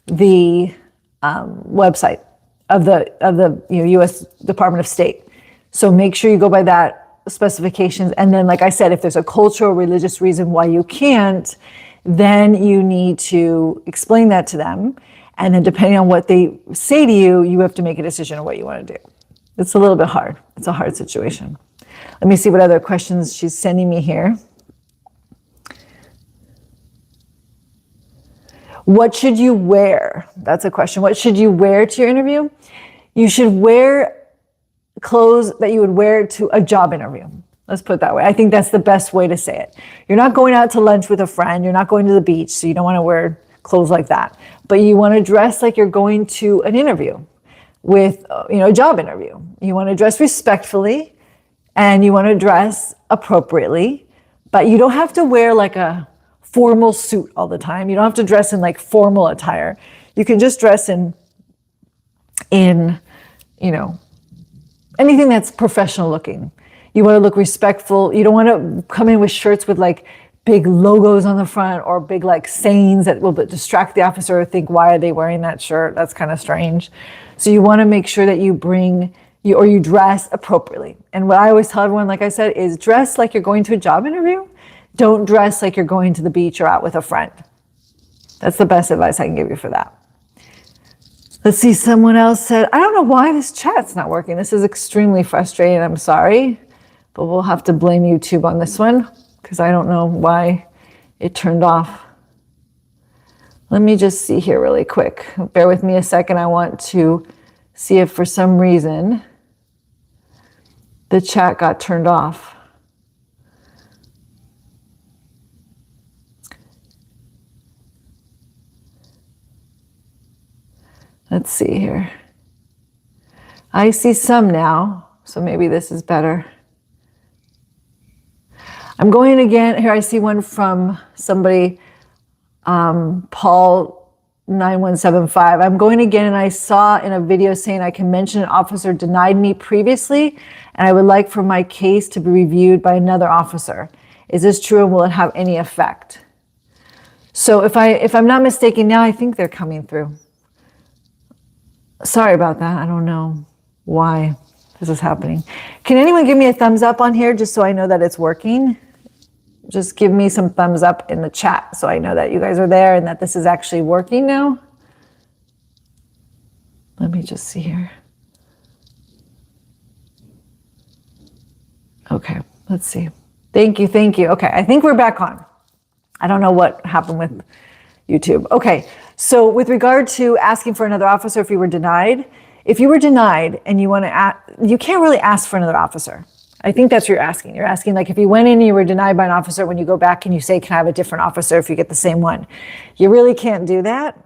the website of the U.S. Department of State. So make sure you go by that specifications. And then, like I said, if there's a cultural or religious reason why you can't, then you need to explain that to them. And then depending on what they say to you, you have to make a decision on what you want to do. It's a little bit hard. It's a hard situation. Let me see what other questions she's sending me here. What should you wear? That's a question. What should you wear to your interview? You should wear clothes that you would wear to a job interview. Let's put it that way. I think that's the best way to say it. You're not going out to lunch with a friend. You're not going to the beach, so you don't want to wear clothes like that. But you want to dress like you're going to an interview with, a job interview. You want to dress respectfully and you want to dress appropriately, but you don't have to wear like a formal suit all the time. You don't have to dress in like formal attire. You can just dress in anything that's professional looking. You want to look respectful. You don't want to come in with shirts with like big logos on the front or big like sayings that will distract the officer or think, why are they wearing that shirt? That's kind of strange. So you want to make sure that you bring you dress appropriately. And what I always tell everyone, like I said, is dress like you're going to a job interview. Don't dress like you're going to the beach or out with a friend. That's the best advice I can give you for that. Let's see, someone else said, I don't know why this chat's not working. This is extremely frustrating. I'm sorry, but we'll have to blame YouTube on this one because I don't know why it turned off. Let me just see here really quick. Bear with me a second. I want to see if for some reason the chat got turned off. Let's see here. I see some now, so maybe this is better. I'm going again. Here I see one from somebody, Paul 9175. I'm going again, and I saw in a video saying I can mention an officer denied me previously, and I would like for my case to be reviewed by another officer. Is this true, and will it have any effect? So if I'm not mistaken now, I think they're coming through. Sorry about that. I don't know why this is happening. Can anyone give me a thumbs up on here just so I know that it's working? Just give me some thumbs up in the chat so I know that you guys are there and that this is actually working now. Let me just see here. Okay, let's see. Thank you, thank you. Okay, I think we're back on. I don't know what happened with YouTube. Okay, so with regard to asking for another officer if you were denied, if you were denied and you want to, you can't really ask for another officer. I think that's what you're asking. You're asking, like, if you went in and you were denied by an officer, when you go back and you say, can I have a different officer if you get the same one? You really can't do that.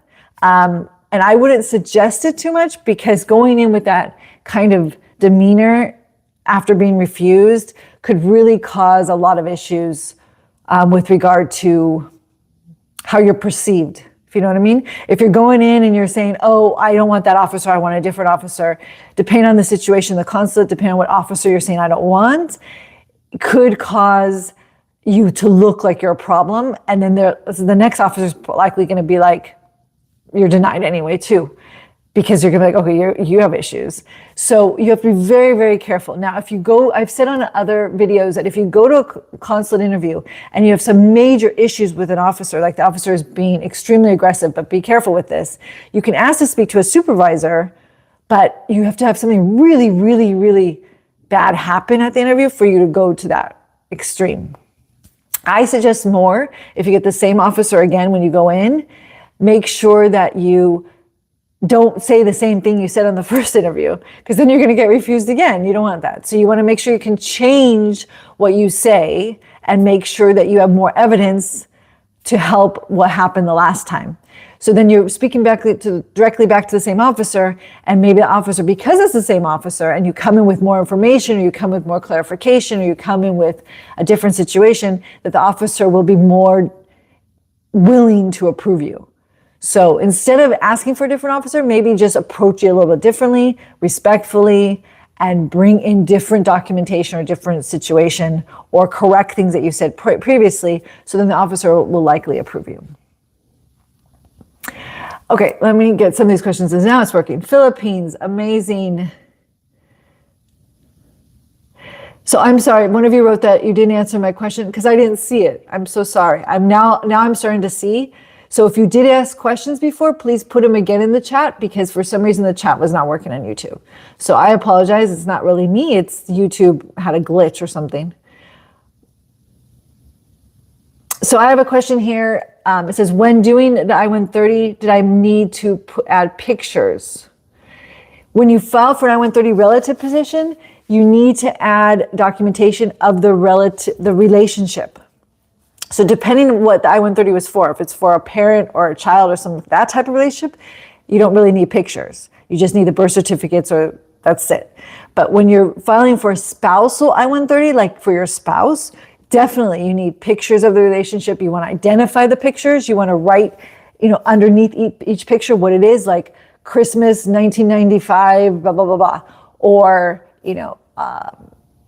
And I wouldn't suggest it too much, because going in with that kind of demeanor after being refused could really cause a lot of issues with regard to how you're perceived, if you know what I mean. If you're going in and you're saying, oh, I don't want that officer, I want a different officer, depending on the situation, the consulate, depending on what officer you're saying I don't want, could cause you to look like you're a problem. And then the next officer is likely going to be like, you're denied anyway too, because you're going to be like, okay, you have issues. So you have to be very, very careful. Now, if you go, I've said on other videos that if you go to a consulate interview and you have some major issues with an officer, like the officer is being extremely aggressive, but be careful with this, you can ask to speak to a supervisor, but you have to have something really, really, really bad happen at the interview for you to go to that extreme. I suggest more, if you get the same officer again when you go in, make sure that you don't say the same thing you said on the first interview, because then you're going to get refused again. You don't want that. So you want to make sure you can change what you say and make sure that you have more evidence to help what happened the last time. So then you're speaking directly back to the same officer, and maybe the officer, because it's the same officer, and you come in with more information, or you come with more clarification, or you come in with a different situation, that the officer will be more willing to approve you. So instead of asking for a different officer, maybe just approach it a little bit differently, respectfully, and bring in different documentation or different situation, or correct things that you said previously, so then the officer will likely approve you. Okay, let me get some of these questions. Now it's working. Philippines, amazing. So I'm sorry, one of you wrote that you didn't answer my question because I didn't see it. I'm so sorry. Now I'm starting to see. So if you did ask questions before, please put them again in the chat, because for some reason the chat was not working on YouTube. So I apologize. It's not really me. It's YouTube had a glitch or something. So I have a question here. It says, when doing the I-130, did I need to add pictures? When you file for an I-130 relative position, you need to add documentation of the relationship. So depending on what the I-130 was for, if it's for a parent or a child or something, that type of relationship, you don't really need pictures. You just need the birth certificates, or that's it. But when you're filing for a spousal I-130, like for your spouse, definitely you need pictures of the relationship. You want to identify the pictures. You want to write, underneath each picture what it is, like Christmas 1995, blah, blah, blah, blah. Or,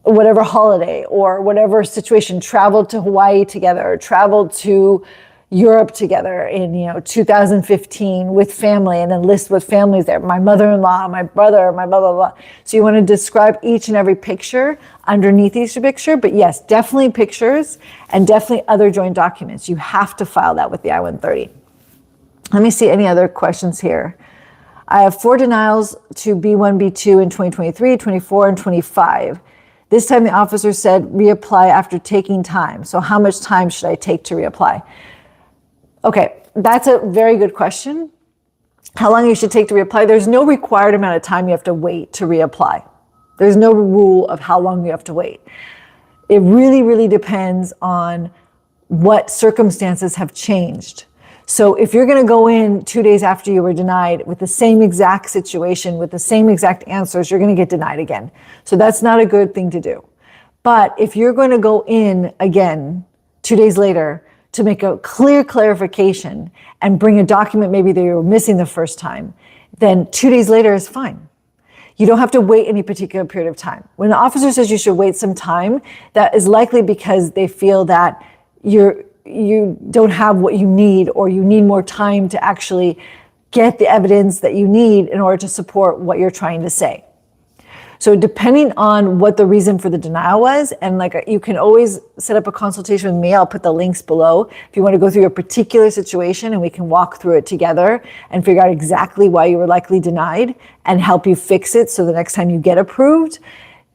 whatever holiday or whatever situation, traveled to Hawaii together, or traveled to, Europe together in 2015 with family, and then list what families there, my mother-in-law, my brother, my blah, blah, blah. So you want to describe each and every picture underneath each picture. But yes, definitely pictures and definitely other joint documents. You have to file that with the I-130. Let me see any other questions here. I have 4 denials to B1, B2 in 2023, 24, and 25. This time the officer said reapply after taking time. So how much time should I take to reapply? Okay, that's a very good question. How long you should take to reapply? There's no required amount of time you have to wait to reapply. There's no rule of how long you have to wait. It really, really depends on what circumstances have changed. So if you're going to go in 2 days after you were denied with the same exact situation, with the same exact answers, you're going to get denied again. So that's not a good thing to do. But if you're going to go in again 2 days later to make a clear clarification and bring a document maybe that you were missing the first time, then 2 days later is fine. You don't have to wait any particular period of time. When the officer says you should wait some time, that is likely because they feel that you don't have what you need, or you need more time to actually get the evidence that you need in order to support what you're trying to say. So depending on what the reason for the denial was, and you can always set up a consultation with me. I'll put the links below if you want to go through a particular situation, and we can walk through it together and figure out exactly why you were likely denied and help you fix it so the next time you get approved,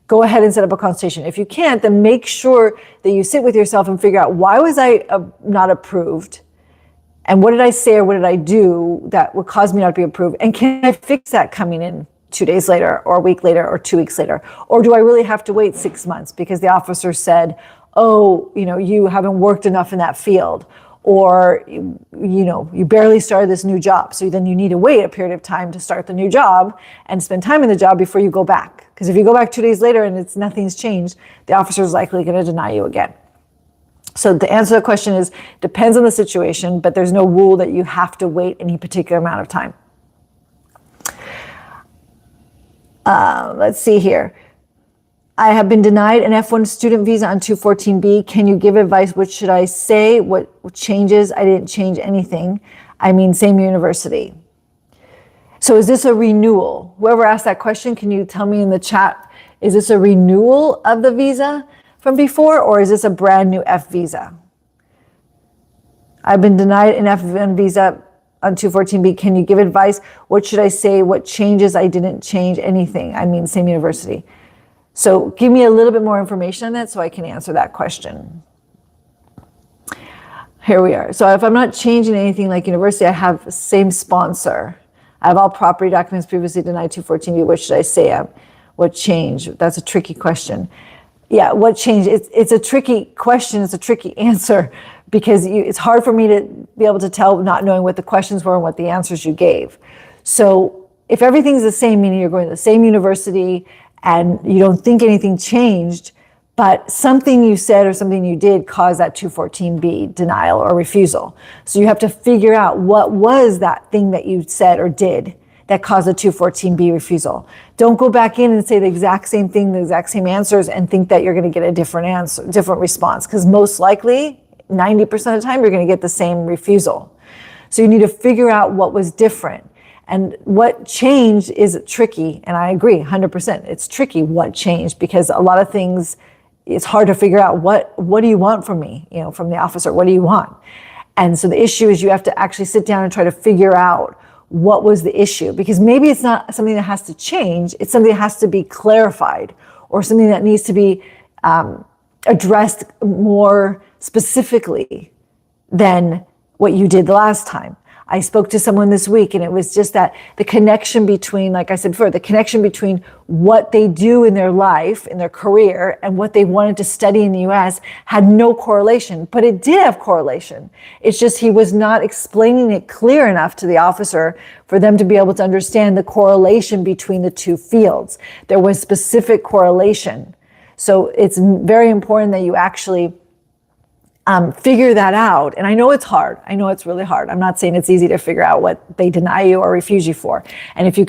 go ahead and set up a consultation. If you can't, then make sure that you sit with yourself and figure out, why was I not approved? And what did I say or what did I do that would cause me not to be approved? And can I fix that coming in 2 days later, or a week later, or 2 weeks later? Or do I really have to wait 6 months because the officer said, oh, you haven't worked enough in that field, or you barely started this new job, so then you need to wait a period of time to start the new job and spend time in the job before you go back. Because if you go back 2 days later and nothing's changed, the officer is likely going to deny you again. So the answer to the question is, depends on the situation, but there's no rule that you have to wait any particular amount of time. Let's see here. I have been denied an F1 student visa on 214B. Can you give advice? What should I say? What changes? I didn't change anything. I mean, same university. So is this a renewal? Whoever asked that question, can you tell me in the chat, is this a renewal of the visa from before, or is this a brand new F visa? I've been denied an F1 visa on 214B. Can you give advice? What should I say? What changes? I didn't change anything. I mean, same university. So give me a little bit more information on that so I can answer that question. Here we are. So if I'm not changing anything like university, I have same sponsor. I have all property documents previously denied 214B. What should I say? What changed? That's a tricky question. Yeah, what changed? It's a tricky question. It's a tricky answer because it's hard for me to be able to tell not knowing what the questions were and what the answers you gave. So if everything's the same, meaning you're going to the same university and you don't think anything changed, but something you said or something you did caused that 214B denial or refusal. So you have to figure out what was that thing that you said or did that caused a 214B refusal. Don't go back in and say the exact same thing, the exact same answers, and think that you're going to get a different answer, different response, because most likely 90% of the time you're going to get the same refusal. So you need to figure out what was different. And what changed is tricky, and I agree 100%. It's tricky what changed, because a lot of things, it's hard to figure out what do you want from me, from the officer, what do you want? And so the issue is you have to actually sit down and try to figure out what was the issue, because maybe it's not something that has to change, it's something that has to be clarified, or something that needs to be addressed more specifically than what you did the last time. I spoke to someone this week, and it was just that the connection between, like I said before, the connection between what they do in their life, in their career, and what they wanted to study in the US had no correlation, but it did have correlation. It's just he was not explaining it clear enough to the officer for them to be able to understand the correlation between the two fields. There was specific correlation. So it's very important that you actually figure that out. And I know it's hard. I know it's really hard. I'm not saying it's easy to figure out what they deny you or refuse you for. And if you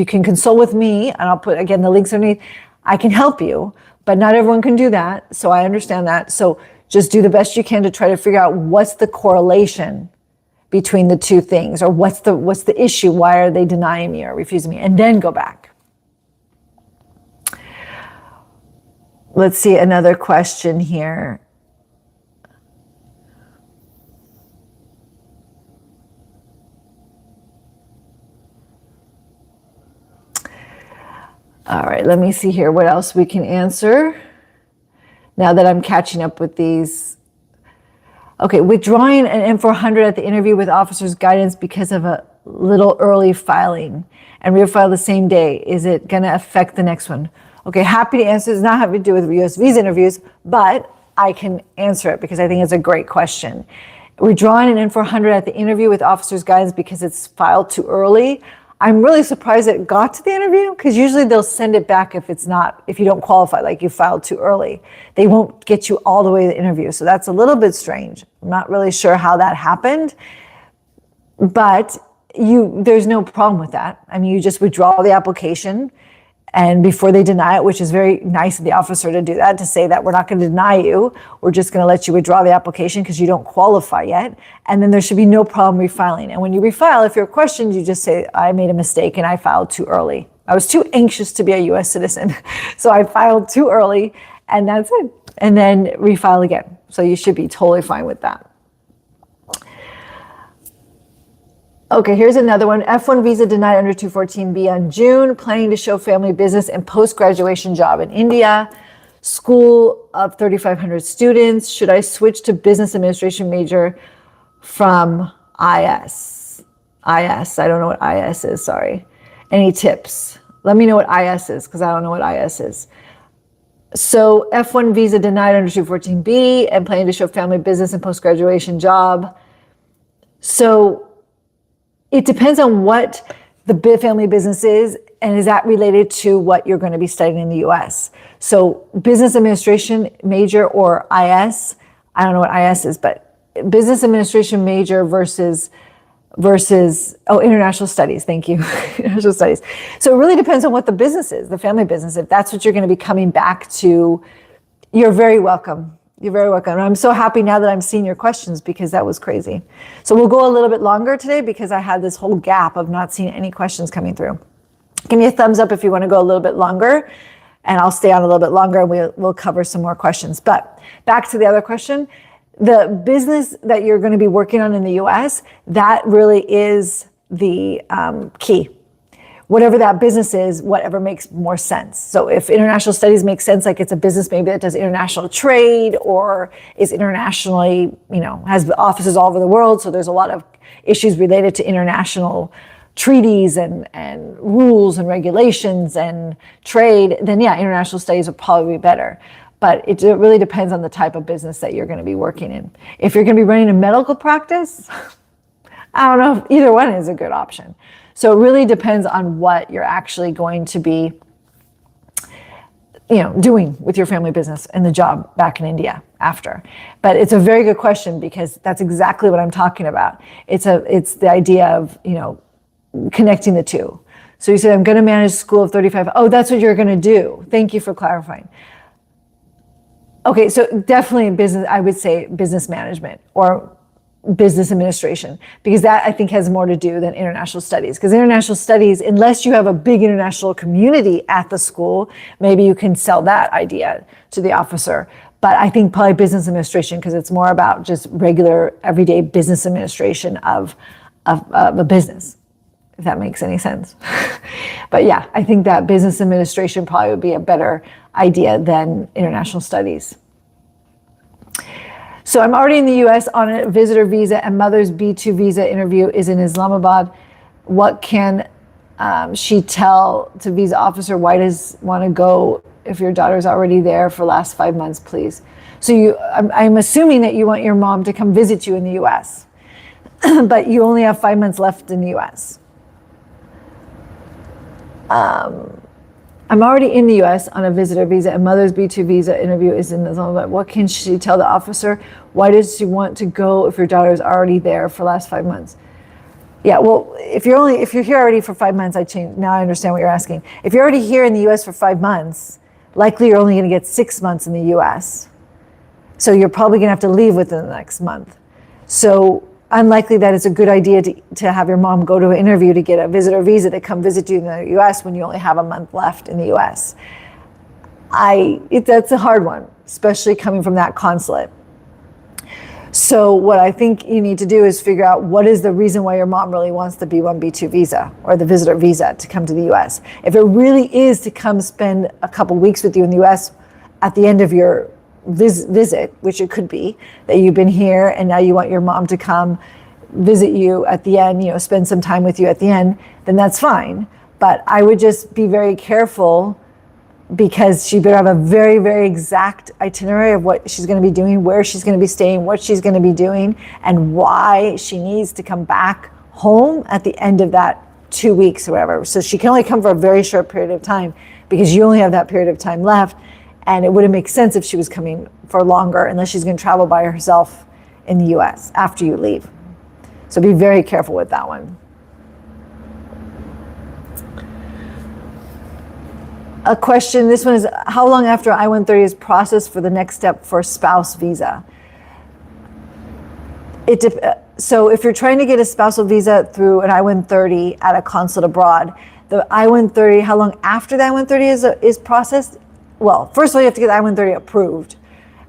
can consult with me, and I'll put, again, the links underneath, I can help you, but not everyone can do that. So I understand that. So just do the best you can to try to figure out what's the correlation between the two things, or what's the issue, why are they denying me or refusing me, and then go back. Let's see another question here. All right, let me see here what else we can answer now that I'm catching up with these. Okay, withdrawing an M400 at the interview with officer's guidance because of a little early filing and refile the same day. Is it going to affect the next one? Okay, happy to answer. It's not having to do with US visa interviews, but I can answer it because I think it's a great question. Withdrawing an N400 at the interview with officer's guidance because it's filed too early. I'm really surprised it got to the interview, because usually they'll send it back if you don't qualify, like you filed too early. They won't get you all the way to the interview. So that's a little bit strange. I'm not really sure how that happened, but there's no problem with that. I mean, you just withdraw the application, and before they deny it, which is very nice of the officer to do that, to say that we're not going to deny you, we're just going to let you withdraw the application because you don't qualify yet. And then there should be no problem refiling. And when you refile, if you're questioned, you just say, I made a mistake and I filed too early. I was too anxious to be a US citizen, so I filed too early, and that's it. And then refile again. So you should be totally fine with that. Okay, here's another one. F1 visa denied under 214B on June. Planning to show family business and post-graduation job in India. School of 3,500 students. Should I switch to business administration major from IS? I don't know what IS is, sorry. Any tips? Let me know what IS is, because I don't know what IS is. So F1 visa denied under 214B and planning to show family business and post-graduation job. So it depends on what the family business is, and is that related to what you're going to be studying in the US? So business administration major or IS, I don't know what IS is, but business administration major versus international studies. Thank you. International studies. So it really depends on what the business is, the family business. If that's what you're going to be coming back to, you're very welcome. You're very welcome. And I'm so happy now that I'm seeing your questions, because that was crazy. So we'll go a little bit longer today because I had this whole gap of not seeing any questions coming through. Give me a thumbs up if you want to go a little bit longer, and I'll stay on a little bit longer and we'll cover some more questions. But back to the other question, the business that you're going to be working on in the US, that really is the key. Whatever that business is, whatever makes more sense. So if international studies makes sense, like it's a business maybe that does international trade or is internationally, has offices all over the world. So there's a lot of issues related to international treaties and rules and regulations and trade, then yeah, international studies would probably be better. But it really depends on the type of business that you're going to be working in. If you're going to be running a medical practice, I don't know if either one is a good option. So it really depends on what you're actually going to be, doing with your family business and the job back in India after. But it's a very good question, because that's exactly what I'm talking about. It's the idea of, connecting the two. So you said, I'm going to manage school of 35. Oh, that's what you're going to do. Thank you for clarifying. Okay, so definitely business, I would say business management or business administration, because that I think has more to do than international studies. Because international studies, unless you have a big international community at the school, maybe you can sell that idea to the officer. But I think probably business administration, because it's more about just regular everyday business administration of a business, if that makes any sense. But yeah, I think that business administration probably would be a better idea than international studies. So I'm already in the US on a visitor visa, and mother's B2 visa interview is in Islamabad. What can she tell to visa officer? Why does want to go if your daughter's already there for the last 5 months, please? So I'm assuming that you want your mom to come visit you in the US, but you only have 5 months left in the US. I'm already in the US on a visitor visa, and mother's B2 visa interview is in Islamabad. What can she tell the officer? Why does she want to go if your daughter is already there for the last 5 months? Yeah, well, if you're here already for 5 months, now I understand what you're asking. If you're already here in the US for 5 months, likely you're only going to get 6 months in the US. So you're probably going to have to leave within the next month. So unlikely that it's a good idea to have your mom go to an interview to get a visitor visa to come visit you in the US when you only have a month left in the US. That's a hard one, especially coming from that consulate. So what I think you need to do is figure out what is the reason why your mom really wants the B1, B2 visa or the visitor visa to come to the US. If it really is to come spend a couple weeks with you in the US at the end of your visit, which it could be, that you've been here and now you want your mom to come visit you at the end, spend some time with you at the end, then that's fine. But I would just be very careful, because she better have a very, very exact itinerary of what she's going to be doing, where she's going to be staying, what she's going to be doing, and why she needs to come back home at the end of that 2 weeks or whatever. So she can only come for a very short period of time because you only have that period of time left. And it wouldn't make sense if she was coming for longer unless she's going to travel by herself in the US after you leave. So be very careful with that one. A question, this one is, how long after I-130 is processed for the next step for spouse visa? So if you're trying to get a spousal visa through an I-130 at a consulate abroad, the I-130, how long after the I-130 is processed? Well, first of all, you have to get the I-130 approved.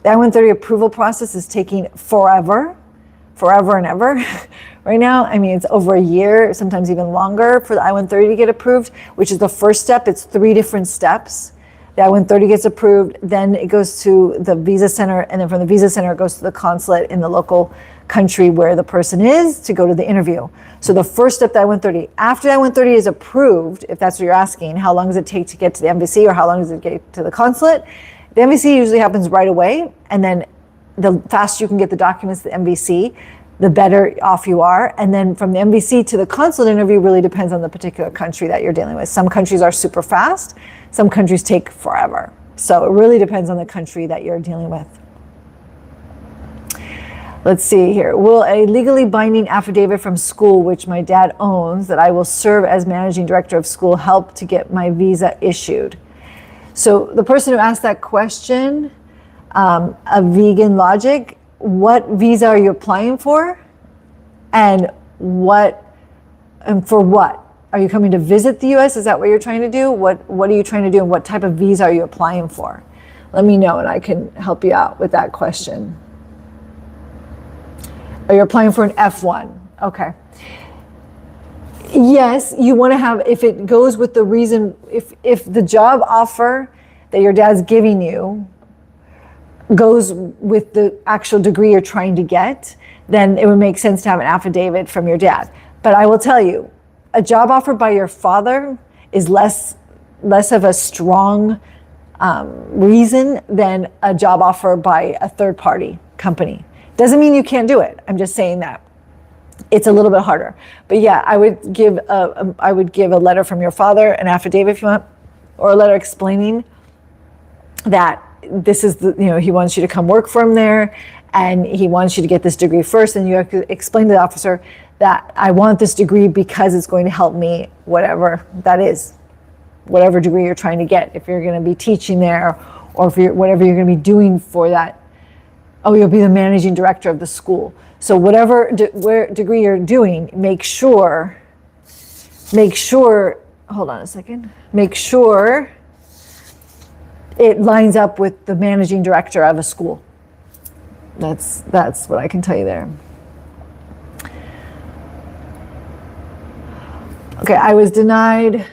The I-130 approval process is taking forever and ever. Right now, I mean, it's over a year, sometimes even longer for the I-130 to get approved, which is the first step. It's 3 different steps. The I-130 gets approved, then it goes to the visa center, and then from the visa center, it goes to the consulate in the local country where the person is to go to the interview. So the first step, the I-130. After the I-130 is approved, if that's what you're asking, how long does it take to get to the embassy or how long does it get to the consulate? The embassy usually happens right away, and then the faster you can get the documents to the embassy, the better off you are. And then from the embassy to the consulate interview really depends on the particular country that you're dealing with. Some countries are super fast, some countries take forever. So it really depends on the country that you're dealing with. Let's see here. Will a legally binding affidavit from school, which my dad owns, that I will serve as managing director of school, help to get my visa issued? So the person who asked that question, a vegan logic, what visa are you applying for? And for what? Are you coming to visit the US? Is that what you're trying to do? What are you trying to do, and what type of visa are you applying for? Let me know and I can help you out with that question. Are you applying for an F1? Okay. Yes, you want to have, if it goes with the reason, if the job offer that your dad's giving you goes with the actual degree you're trying to get, then it would make sense to have an affidavit from your dad. But I will tell you, a job offer by your father is less of a strong reason than a job offer by a third party company. Doesn't mean you can't do it. I'm just saying that it's a little bit harder. But yeah, I would give a letter from your father, an affidavit if you want, or a letter explaining that this is he wants you to come work for him there, and he wants you to get this degree first, and you have to explain to the officer that I want this degree because it's going to help me, whatever that is, whatever degree you're trying to get. If you're going to be teaching there, or if whatever you're going to be doing for that, you'll be the managing director of the school. So whatever degree you're doing, make sure, hold on a second, make sure it lines up with the managing director of a school. That's what I can tell you there. Okay, I was denied.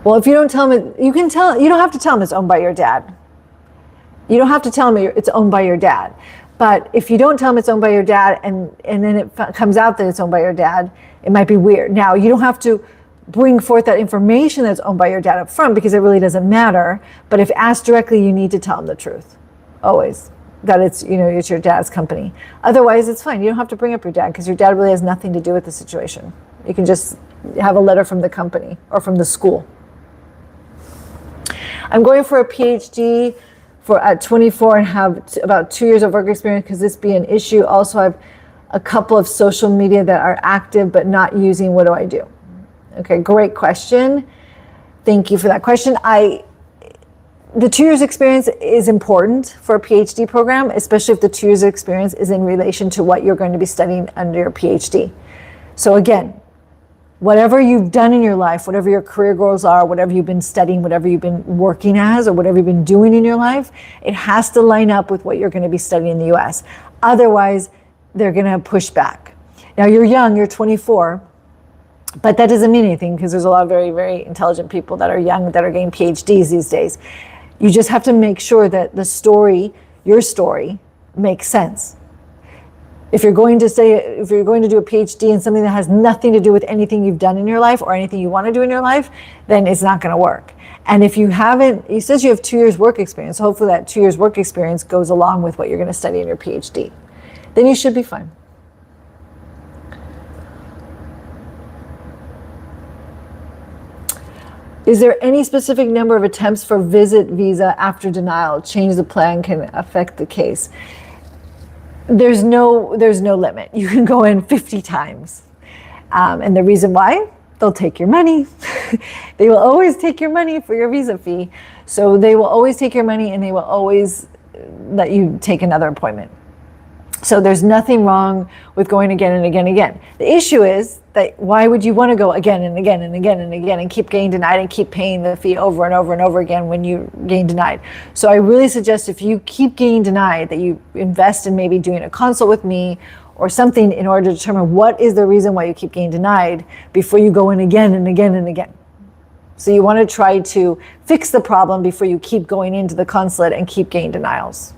Well, if you don't tell him, you don't have to tell him it's owned by your dad. You don't have to tell him it's owned by your dad. But if you don't tell him it's owned by your dad and then it comes out that it's owned by your dad, it might be weird. Now, you don't have to bring forth that information that's owned by your dad up front because it really doesn't matter. But if asked directly, you need to tell him the truth. Always. That it's your dad's company. Otherwise, it's fine. You don't have to bring up your dad because your dad really has nothing to do with the situation. You can just have a letter from the company or from the school. I'm going for a PhD at 24 and have about 2 years of work experience. Could this be an issue? Also, I have a couple of social media that are active but not using. What do I do? Okay, great question. Thank you for that question. the 2 years experience is important for a PhD program, especially if the 2 years of experience is in relation to what you're going to be studying under your PhD. So again, whatever you've done in your life, whatever your career goals are, whatever you've been studying, whatever you've been working as, or whatever you've been doing in your life, it has to line up with what you're going to be studying in the US. Otherwise, they're going to push back. Now, you're young, you're 24, but that doesn't mean anything because there's a lot of very, very intelligent people that are young that are getting PhDs these days. You just have to make sure that the story, your story, makes sense. If you're going to do a PhD in something that has nothing to do with anything you've done in your life or anything you want to do in your life, then it's not going to work. And if you haven't, it says you have 2 years work experience. So hopefully that 2 years work experience goes along with what you're going to study in your PhD. Then you should be fine. Is there any specific number of attempts for visit visa after denial? Change the plan can affect the case. There's no limit. You can go in 50 times. And the reason why? They'll take your money. They will always take your money for your visa fee. So they will always take your money and they will always let you take another appointment. So there's nothing wrong with going again and again and again. The issue is that why would you want to go again and again and again and again and keep getting denied and keep paying the fee over and over and over again when you gain denied? So I really suggest if you keep getting denied that you invest in maybe doing a consult with me or something in order to determine what is the reason why you keep getting denied before you go in again and again and again. So you want to try to fix the problem before you keep going into the consulate and keep getting denials.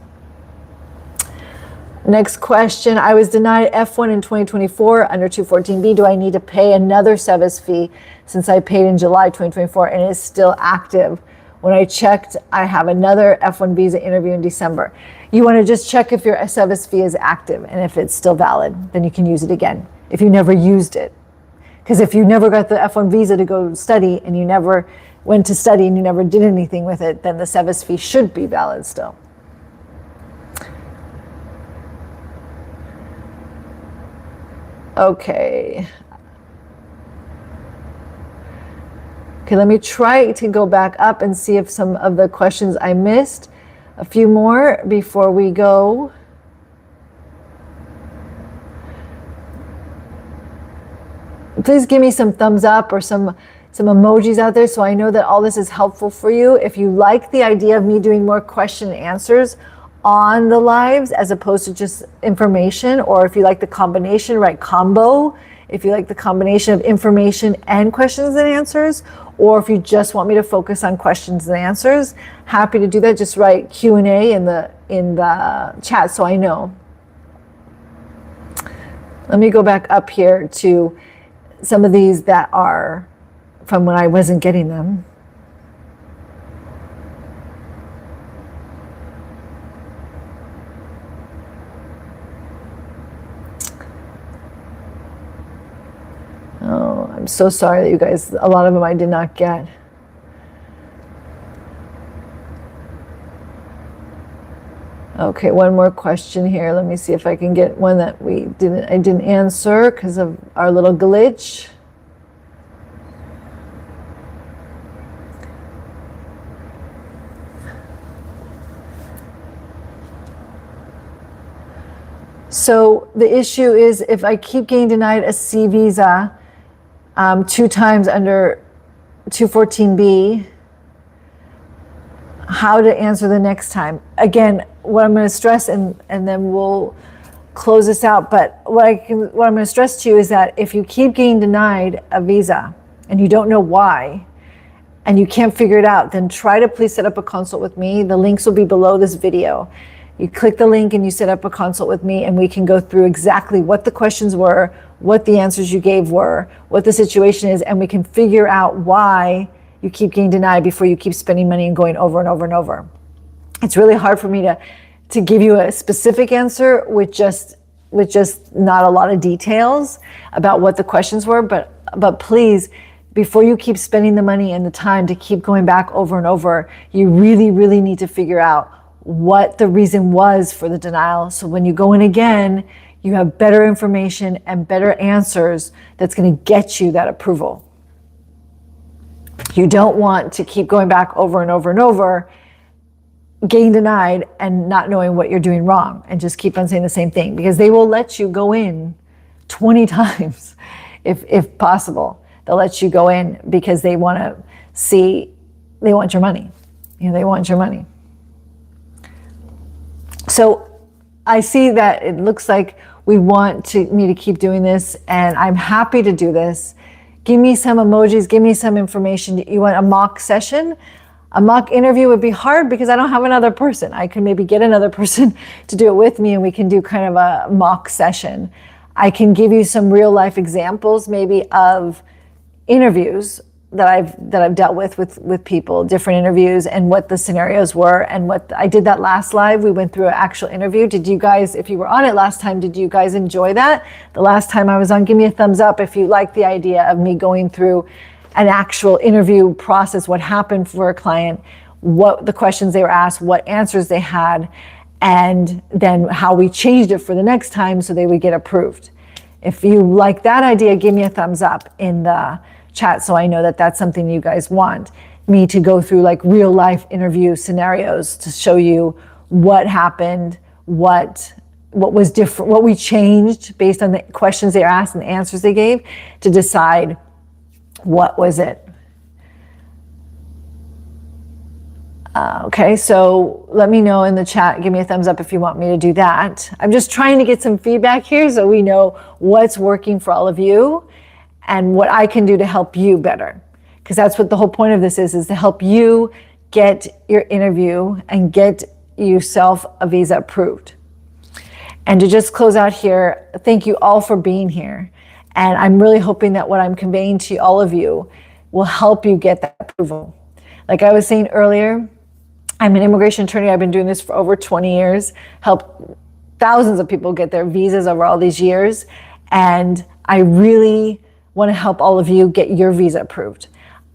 Next question, I was denied F1 in 2024 under 214B. Do I need to pay another SEVIS fee since I paid in July 2024 and it is still active? When I checked, I have another F1 visa interview in December. You want to just check if your SEVIS fee is active, and if it's still valid, then you can use it again if you never used it. Because if you never got the F1 visa to go study and you never went to study and you never did anything with it, then the SEVIS fee should be valid still. Okay, let me try to go back up and see if some of the questions I missed. A few more before we go. Please give me some thumbs up or some emojis out there so I know that all this is helpful for you. If you like the idea of me doing more question and answers on the lives as opposed to just information, or if you like the combination, write combo. If you like the combination of information and questions and answers, or if you just want me to focus on questions and answers, happy to do that. Just write Q&A in the chat so I know. Let me go back up here to some of these that are from when I wasn't getting them. Oh, I'm so sorry that you guys, a lot of them I did not get. Okay, one more question here. Let me see if I can get one that I didn't answer because of our little glitch. So the issue is if I keep getting denied a C visa 2 times under 214B, how to answer the next time. Again, what I'm going to stress, and then we'll close this out, but what I'm going to stress to you is that if you keep getting denied a visa and you don't know why, and you can't figure it out, then try to please set up a consult with me. The links will be below this video. You click the link and you set up a consult with me, and we can go through exactly what the questions were, what the answers you gave were, what the situation is, and we can figure out why you keep getting denied before you keep spending money and going over and over and over. It's really hard for me to give you a specific answer with just not a lot of details about what the questions were, but please, before you keep spending the money and the time to keep going back over and over, you really, really need to figure out what the reason was for the denial. So when you go in again, you have better information and better answers that's going to get you that approval. You don't want to keep going back over and over and over getting denied and not knowing what you're doing wrong and just keep on saying the same thing, because they will let you go in 20 times if possible. They'll let you go in because they want to see, they want your money. They want your money. So I see that it looks like we want me to keep doing this, and I'm happy to do this. Give me some emojis, give me some information. You want a mock session? A mock interview would be hard because I don't have another person. I can maybe get another person to do it with me, and we can do kind of a mock session. I can give you some real life examples maybe of interviews that I've dealt with people, different interviews, and what the scenarios were, and what I did that last live. We went through an actual interview. Did you guys, if you were on it last time, did you guys enjoy that? The last time I was on, give me a thumbs up if you like the idea of me going through an actual interview process, what happened for a client, what the questions they were asked, what answers they had, and then how we changed it for the next time so they would get approved. If you like that idea, give me a thumbs up in the chat so I know that that's something you guys want me to go through, like real life interview scenarios to show you what happened, what was different, what we changed based on the questions they asked and the answers they gave to decide what was it. Okay, so let me know in the chat, give me a thumbs up if you want me to do that. I'm just trying to get some feedback here so we know what's working for all of you and what I can do to help you better. Because that's what the whole point of this is to help you get your interview and get yourself a visa approved. And to just close out here, thank you all for being here. And I'm really hoping that what I'm conveying to all of you will help you get that approval. Like I was saying earlier, I'm an immigration attorney. I've been doing this for over 20 years, helped thousands of people get their visas over all these years. And I really want to help all of you get your visa approved.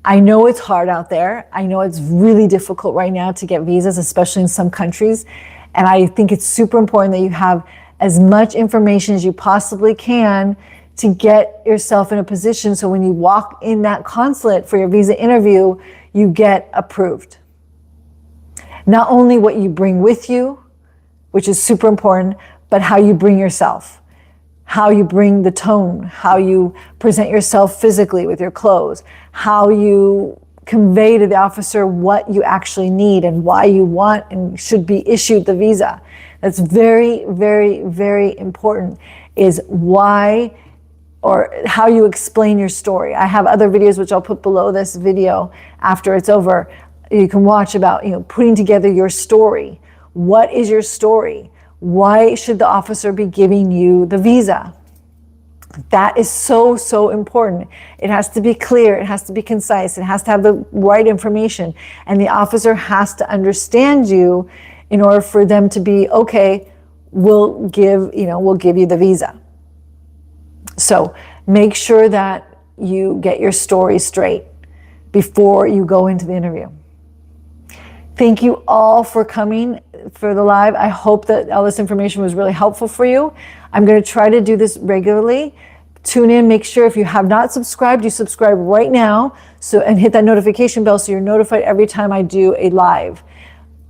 I know it's hard out there. I know it's really difficult right now to get visas, especially in some countries. And I think it's super important that you have as much information as you possibly can to get yourself in a position so when you walk in that consulate for your visa interview, you get approved. Not only what you bring with you, which is super important, but how you bring yourself, how you bring the tone, how you present yourself physically with your clothes, how you convey to the officer what you actually need and why you want and should be issued the visa. That's very, very, very important, is why or how you explain your story. I have other videos which I'll put below this video after it's over. You can watch about, putting together your story. What is your story? Why should the officer be giving you the visa? That is so, so important. It has to be clear. It has to be concise. It has to have the right information. And the officer has to understand you in order for them to be, okay, we'll give you the visa. So make sure that you get your story straight before you go into the interview. Thank you all for coming for the live. I hope that all this information was really helpful for you. I'm going to try to do this regularly. Tune in, make sure if you have not subscribed, you subscribe right now, and hit that notification bell so you're notified every time I do a live.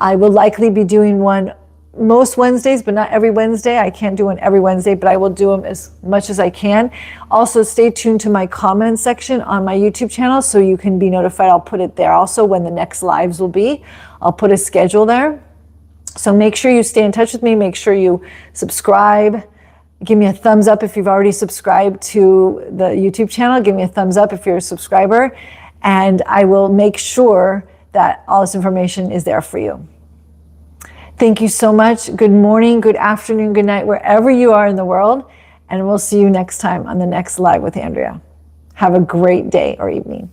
I will likely be doing one most Wednesdays, but not every Wednesday. I can't do one every Wednesday, but I will do them as much as I can. Also, stay tuned to my comment section on my YouTube channel so you can be notified. I'll put it there also when the next lives will be. I'll put a schedule there. So make sure you stay in touch with me. Make sure you subscribe. Give me a thumbs up if you've already subscribed to the YouTube channel. Give me a thumbs up if you're a subscriber. And I will make sure that all this information is there for you. Thank you so much. Good morning, good afternoon, good night, wherever you are in the world. And we'll see you next time on the next Live with Andrea. Have a great day or evening.